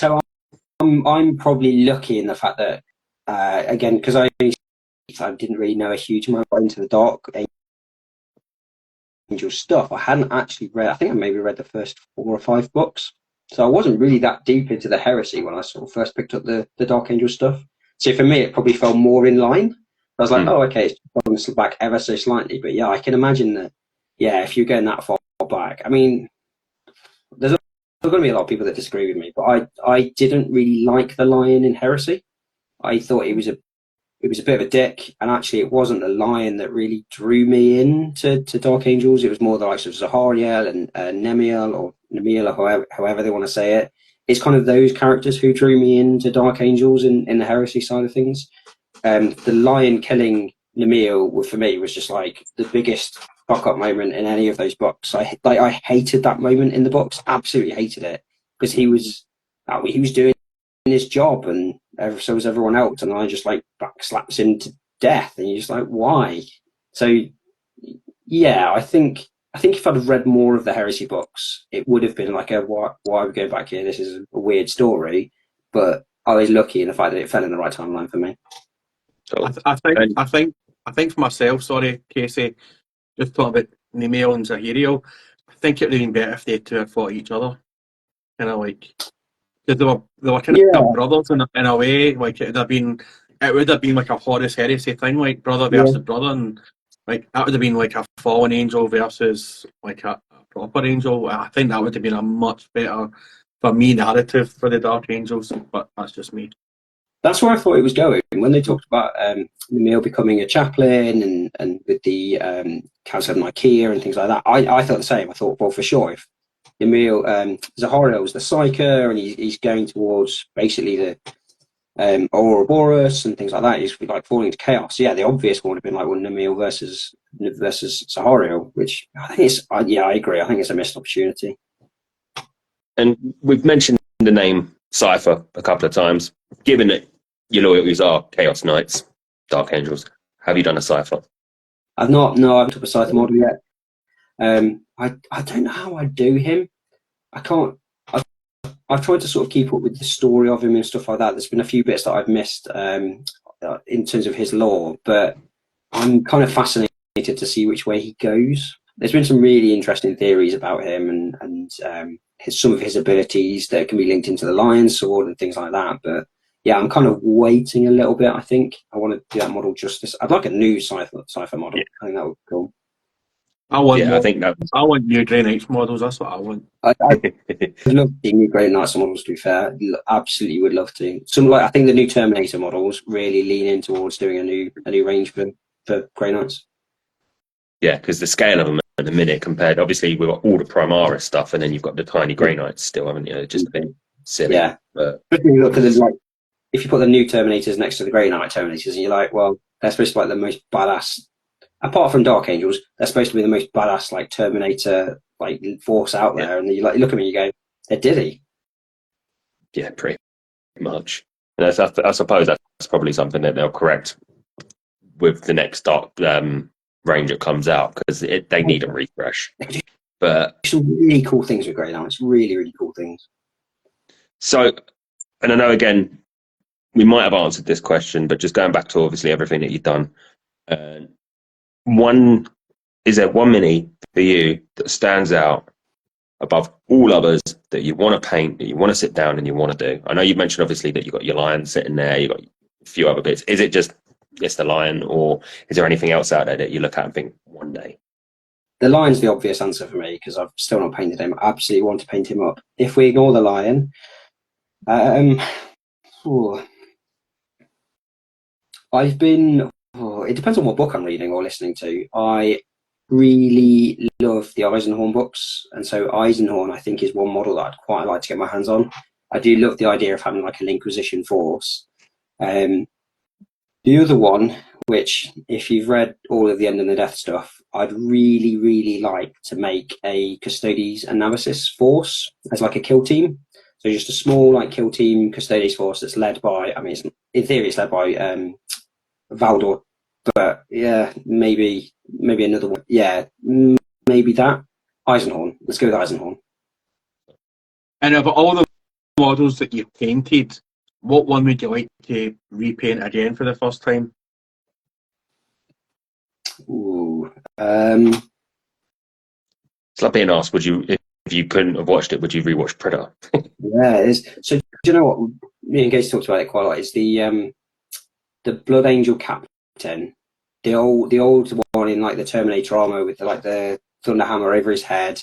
So I'm probably lucky in the fact that again, because I didn't really know a huge amount into the Dark Angel stuff. I hadn't actually read. I think I maybe read the first 4 or 5 books, so I wasn't really that deep into the heresy when I sort of first picked up the Dark Angel stuff. So for me, it probably fell more in line. I was like, oh, okay, it's gone back ever so slightly, but yeah, I can imagine that. Yeah, if you're going that far back, I mean, there's going to be a lot of people that disagree with me, but I didn't really like the Lion in Heresy. I thought it was a bit of a dick, and actually it wasn't the Lion that really drew me in to Dark Angels. It was more the likes of Zahariel and Nemiel or however they want to say it. It's kind of those characters who drew me into Dark Angels in the Heresy side of things. The Lion killing Nemiel for me was just like the biggest fuck up moment in any of those books. I hated that moment in the books, absolutely hated it, because he was doing his job, and so was everyone else, and I just like back slaps him to death, and you're just like, why? So yeah, I think if I'd have read more of the Heresy books, it would have been like why we go back here? This is a weird story, but I was lucky in the fact that it fell in the right timeline for me. I think for myself, sorry, Casey, just talking about Nemiel and Zahiriel, I think it would have been better if they two had fought each other. Kind of like, because they were kind of brothers in a way. Like it would have been like a Horus Heresy thing, like brother versus brother, and Like that would have been like a fallen angel versus like a proper angel. I think that would have been a much better, for me, narrative for the Dark Angels. But that's just me. That's where I thought it was going when they talked about Emil becoming a chaplain and with the Council of Nicaea and things like that. I thought the same. I thought, well, for sure, if Emil Zahariel was the Psyker and he's going towards basically the Ouroboros and things like that, he's like falling to chaos. Yeah, the obvious one would have been like Emil versus Zahariel, which I think is, yeah, I agree. I think it's a missed opportunity. And we've mentioned the name Cypher a couple of times. Given that your loyalties are Chaos Knights, Dark Angels, have you done a Cypher? I've not. No, I haven't took a Cypher model yet. I don't know how I do him. I can't. I've tried to sort of keep up with the story of him and stuff like that. There's been a few bits that I've missed in terms of his lore, but I'm kind of fascinated to see which way he goes. There's been some really interesting theories about him and some of his abilities that can be linked into the Lion Sword and things like that. But yeah, I'm kind of waiting a little bit. I think I want to do that model justice. I'd like a new Cypher model. Yeah. I think that would be cool. I want new Grey Knights models. That's what I want. I'd love seeing new Grey Knights models. To be fair, absolutely would love to. I think the new Terminator models really lean in towards doing a new range for Grey Knights. Yeah, because the scale of them at the minute compared, obviously we've got all the Primaris stuff, and then you've got the tiny Grey Knights still, haven't you? Just a bit silly. Yeah, but look at like if you put the new Terminators next to the Grey Knight Terminators, and you're like, well, they're supposed to be like the most badass. Apart from Dark Angels, they're supposed to be the most badass like Terminator like force out there, and you look at me, and you go, they're Diddy. Yeah, pretty much. And I suppose that's probably something that they'll correct with the next Dark range that comes out, because they need a refresh. But some really cool things with Grey Knights, really, really cool things. So, and I know again we might have answered this question, but just going back to obviously everything that you've done. Is there one mini for you that stands out above all others that you want to paint, that you want to sit down and you want to do? I know you mentioned obviously that you've got your lion sitting there, you've got a few other bits. Is it just it's the lion, or is there anything else out there that you look at and think one day? The lion's the obvious answer for me because I've still not painted him. I absolutely want to paint him up. If we ignore the lion, it depends on what book I'm reading or listening to. I really love the Eisenhorn books, and so Eisenhorn I think is one model that I'd quite like to get my hands on. I do love the idea of having like an Inquisition force. The other one, which if you've read all of the End and the Death stuff, I'd really, really like to make a Custodes and Navisis force as like a kill team. So just a small like kill team Custodes force that's led by, I mean, in theory it's led by Valdor, but yeah, maybe another one. Yeah, maybe that. Eisenhorn. Let's go with Eisenhorn. And of all the models that you've painted, what one would you like to repaint again for the first time? Ooh. It's like being asked, would you, if you couldn't have watched it, would you rewatch Predator? Yeah, it is. So do you know what? Me and Gates talked about it quite a lot. It's the Blood Angel Captain, the old one in like the Terminator armor with the thunder hammer over his head.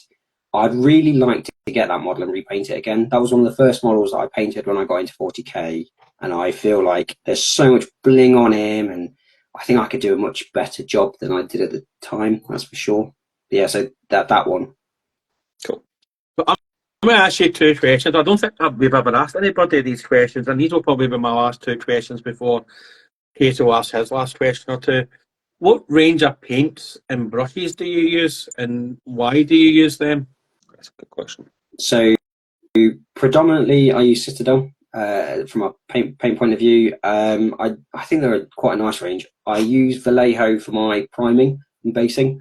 I'd really like to get that model and repaint it again. That was one of the first models that I painted when I got into 40k, and I feel like there's so much bling on him, and I think I could do a much better job than I did at the time. That's for sure. But yeah, so that one. Cool. But I'm going to ask you two questions. I don't think we've ever asked anybody these questions, and these will probably be my last two questions before Kato asks his last question or two. What range of paints and brushes do you use, and why do you use them? That's a good question. So predominantly I use Citadel from a paint point of view. I think they're quite a nice range. I use Vallejo for my priming and basing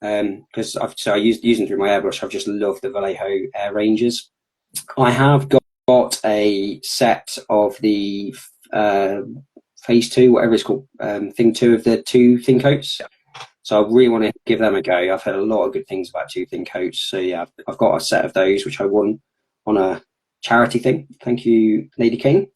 because I using through my airbrush. I've just loved the Vallejo air ranges. I have got a set of the phase 2, whatever it's called, thing 2 of the 2 thin coats. So I really want to give them a go. I've heard a lot of good things about 2 thin coats. So yeah, I've got a set of those, which I won on a charity thing. Thank you, Lady King.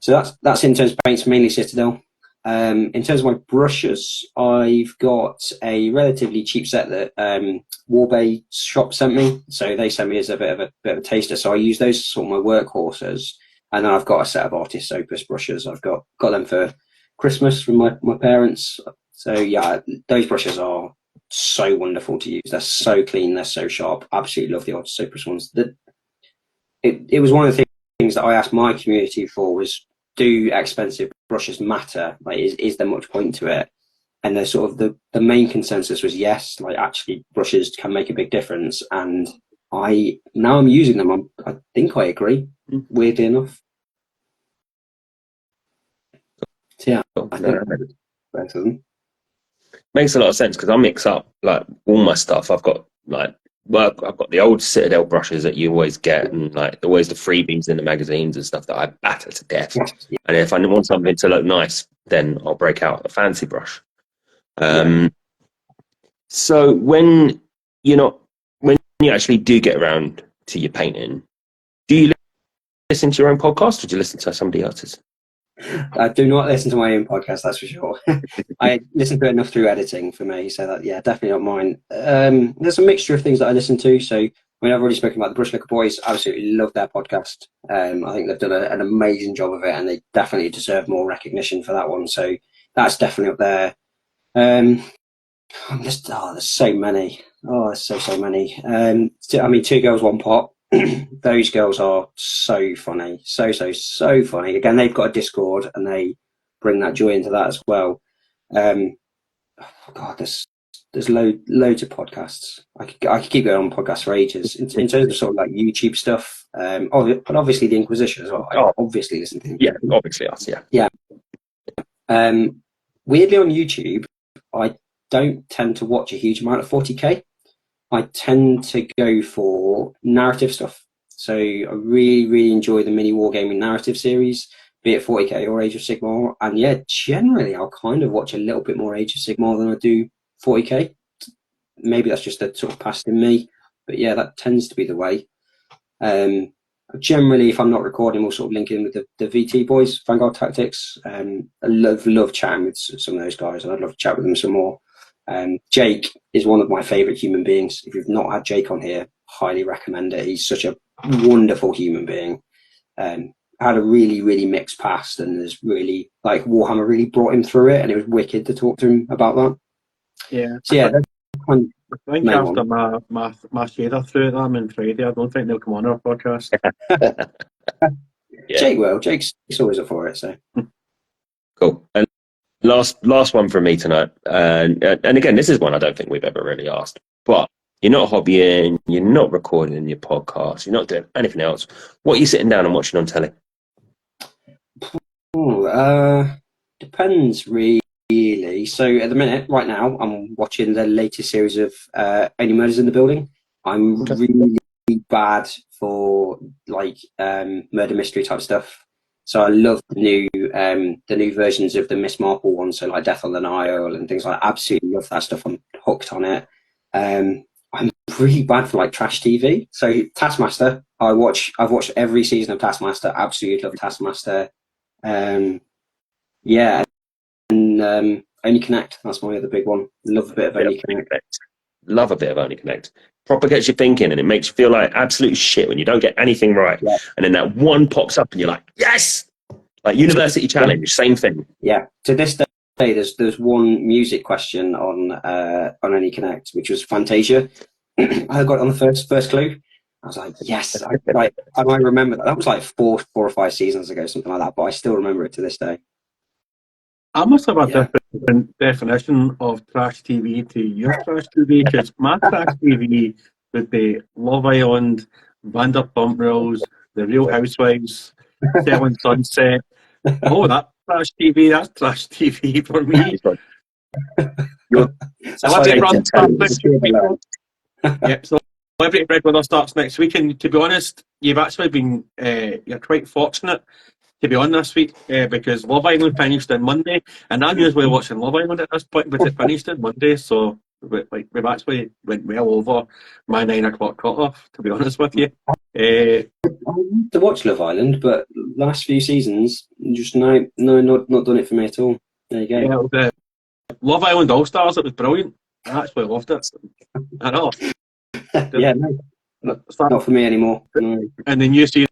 So that's in terms of paints, mainly Citadel. In terms of my brushes, I've got a relatively cheap set that Warbay shop sent me. So they sent me as a bit of a taster. So I use those as sort of my workhorses. And then I've got a set of Artist Opus brushes. I've got them for Christmas from my parents. So yeah, those brushes are so wonderful to use. They're so clean. They're so sharp. Absolutely love the Artist Opus ones. It was one of the things that I asked my community for was, do expensive brushes matter? Like, is there much point to it? And the sort of the main consensus was yes. Like, actually, brushes can make a big difference. And now I'm using them. I think I agree. Weirdly enough. So yeah, I think both of them. Makes a lot of sense because I mix up like all my stuff. I've got like I've got the old Citadel brushes that you always get, and like always the freebies in the magazines and stuff that I batter to death. Yes. And if I want something to look nice, then I'll break out a fancy brush. So when you actually do get around to your painting, do you listen to your own podcast or do you listen to somebody else's? I do not listen to my own podcast, that's for sure. I listen to it enough through editing for me, so that, yeah, definitely not mine. There's a mixture of things that I listen to. So, I mean, I've already spoken about the Brush Liquor Boys. Absolutely love their podcast. I think they've done an amazing job of it, and they definitely deserve more recognition for that one. So that's definitely up there. There's so many. There's so many. I mean, Two Girls, One Pot. Those girls are so funny, so funny. Again, they've got a Discord and they bring that joy into that as well. God, there's loads of podcasts. I could keep going on podcasts for ages. In terms of sort of like YouTube stuff, but obviously the Inquisition as well. I obviously listen to them. Yeah, obviously us. Yeah. Weirdly on YouTube, I don't tend to watch a huge amount of 40k. I tend to go for narrative stuff. So I really enjoy the mini wargaming narrative series, be it 40k or Age of Sigmar. And yeah, generally I'll kind of watch a little bit more Age of Sigmar than I do 40k. Maybe that's just a sort of past in me, but yeah, that tends to be the way. Generally, if I'm not recording, we'll sort of link in with the VT boys, Vanguard Tactics. I love chatting with some of those guys, and I'd love to chat with them some more. Jake is one of my favourite human beings. If you've not had Jake on here, highly recommend it. He's such a wonderful human being. Had a really mixed past, and there's really, like, Warhammer really brought him through it, and it was wicked to talk to him about that. Yeah. So yeah, I think after my shader through it, I'm in Friday. I don't think they'll come on our podcast. Yeah. Jake will. Jake's always up for it. So cool. And last one from me tonight. And again, this is one I don't think we've ever really asked. But you're not hobbying, you're not recording your podcast, you're not doing anything else. What are you sitting down and watching on telly? Depends really. So at the minute, right now, I'm watching the latest series of Only Murders in the Building. I'm really bad for like murder mystery type stuff. So I love the new versions of the Miss Marple ones, so like Death on the Nile and things like that. Absolutely love that stuff. I'm hooked on it. I'm really bad for like trash TV. So Taskmaster, I've watched every season of Taskmaster. Absolutely love Taskmaster. Yeah, and Only Connect. That's my other big one. Love a bit of Only Connect. Love a bit of Only Connect. Proper gets you thinking, and it makes you feel like absolute shit when you don't get anything right. Yeah. And then that one pops up, and you're like, yes! Like University Challenge, same thing. Yeah. To this day, there's one music question on Only Connect, which was Fantasia. I got it on the first clue. I was like, yes! I might remember that. That was like four or five seasons ago, something like that. But I still remember it to this day. I must have a different definition of trash TV to your trash TV, because my trash TV would be Love Island, Vanderpump Rules, The Real Housewives, Selling Sunset. Oh, that's trash TV. That's trash TV for me. So Celebrity Breadwinner starts next week, and to be honest, you've actually been you're quite fortunate to be on this week because Love Island finished on Monday, and I'm usually watching Love Island at this point, but it finished on Monday, so we've actually went well over my 9 o'clock cut-off, to be honest with you. I want to watch Love Island, but last few seasons, just not done it for me at all. There you go. Yeah, it was, Love Island All Stars. It was brilliant. I actually loved it. I know. Yeah, no, not for me anymore. No. And the new season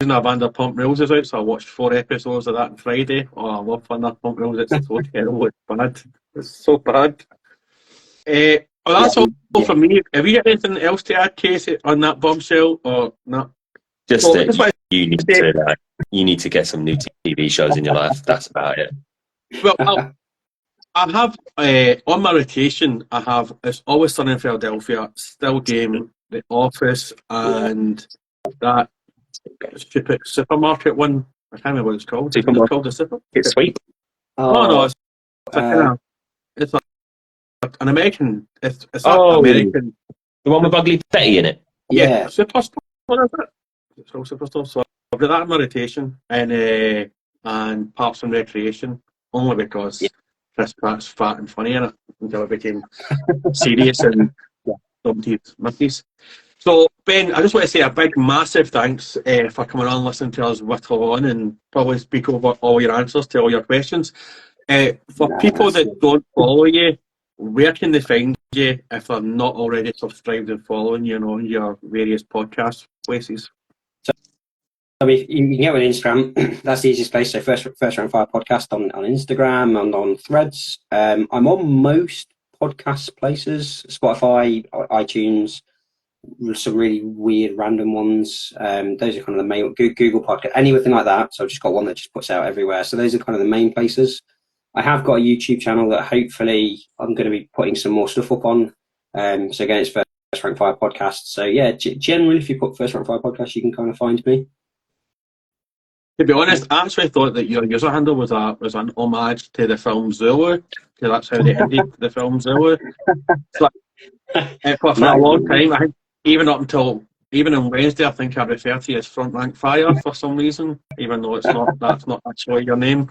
of Vanderpump Rules is out, so I watched 4 episodes of that on Friday. Oh, I love Vanderpump Rules. It's so terrible. It's bad. It's so bad. Well, that's all for me. Have you got anything else to add, Casey, on that bombshell or not? Just So, that you need to get some new TV shows in your life. That's about it. Well, I have on my rotation. I have It's Always Sunny in Philadelphia, Still Game, The Office, and that stupid supermarket one. I can't remember what it's called. Is it called the supermarket? It's sweet. No, it's it's an American. It's not American. The one with Ugly Betty in it. Yeah, Superstore. What is it? It's called Superstore. So I've got that in my rotation, and Parks and Recreation, only because Chris Pratt's fat and funny in it until it became serious and somebody's. So Ben, I just want to say a big, massive thanks for coming on, listening to us whittle on, and probably speak over all your answers to all your questions. For people that don't follow you, where can they find you if they're not already subscribed and following you on your various podcast places? I mean, you can get on Instagram. That's the easiest place. So First Rank Fire podcast on Instagram and on Threads. I'm on most podcast places: Spotify, iTunes, some really weird random ones. Those are kind of the main. Google Podcast, anything like that. So I've just got one that just puts out everywhere. So those are kind of the main places. I have got a YouTube channel that hopefully I'm going to be putting some more stuff up on. So again, it's First Rank Fire podcast. So yeah, generally, if you put First Rank Fire podcast, you can kind of find me. To be honest, I actually thought that your user handle was an homage to the film Zulu, because that's how they ended the film Zulu. So, for a long time, I think even on Wednesday, I think I refer to you as Front Rank Fire for some reason, even though that's not actually your name.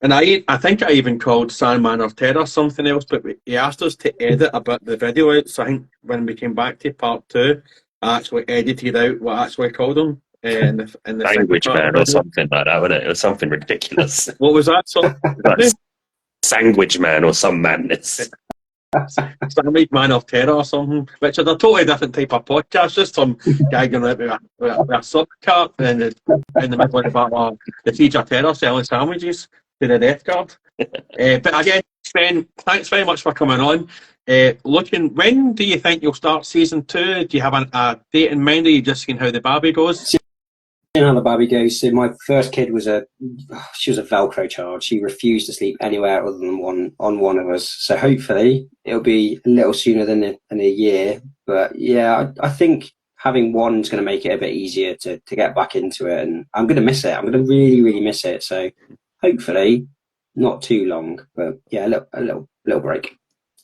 And I think I even called Sandman of Terror something else, but he asked us to edit a bit the video out. So I think when we came back to part 2, I actually edited out what I actually called him. In the Language Man or something like that, wasn't it? It was something ridiculous. What was that? So, Sandwich Man or some madness. Sandwich Man of Terror or something, which is a totally different type of podcast. Just some guy going out with a sub cart in the middle of the Siege of Terror selling sandwiches to the Death Guard. But again, Sven, thanks very much for coming on. When do you think you'll start season 2? Do you have a date in mind, or are you just seeing how the Barbie goes? How the Barbie goes. So my first kid was a Velcro child. She refused to sleep anywhere other than one of us. So hopefully it'll be a little sooner than a year. But yeah, I think having one is going to make it a bit easier to get back into it. And I'm going to miss it. I'm going to really, really miss it. So hopefully not too long. But yeah, a little break.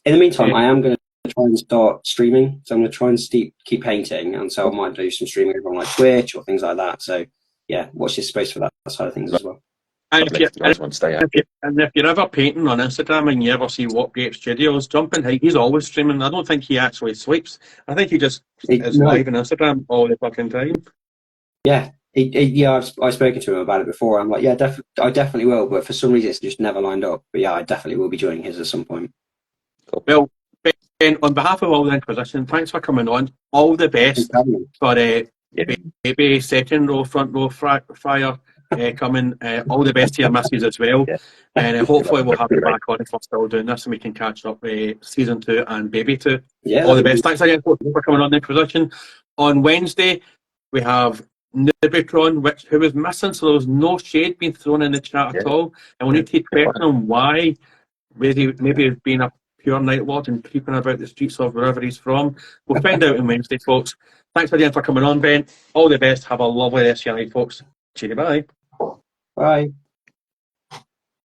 In the meantime, I am going to try and start streaming. So I'm going to try and keep painting, and so I might do some streaming on like Twitch or things like that. So yeah, watch this space for that side of things as well. And if you're ever painting on Instagram and you ever see Whatgate Studios, jump in. He's always streaming. I don't think he actually sleeps. I think he just is live on Instagram all the fucking time. Yeah. I've spoken to him about it before. I'm like, yeah, I definitely will. But for some reason, it's just never lined up. But yeah, I definitely will be joining his at some point. Cool. Well, Ben, on behalf of all the Inquisition, thanks for coming on. All the best for maybe second row, front row fire coming. All the best to your missus as well. Yeah. And hopefully we'll have you back on if we're still doing this and we can catch up with season 2 and baby 2. Yeah. All the best. Thanks again for coming on the Inquisition. On Wednesday, we have Nubicron, who was missing, so there was no shade being thrown in the chat at all. And we need to question him why. Maybe he's been a pure night lord and creeping about the streets of wherever he's from. We'll find out on Wednesday, folks. Thanks again for coming on, Ben. All the best. Have a lovely rest of your night, folks. Cheery, bye. Bye.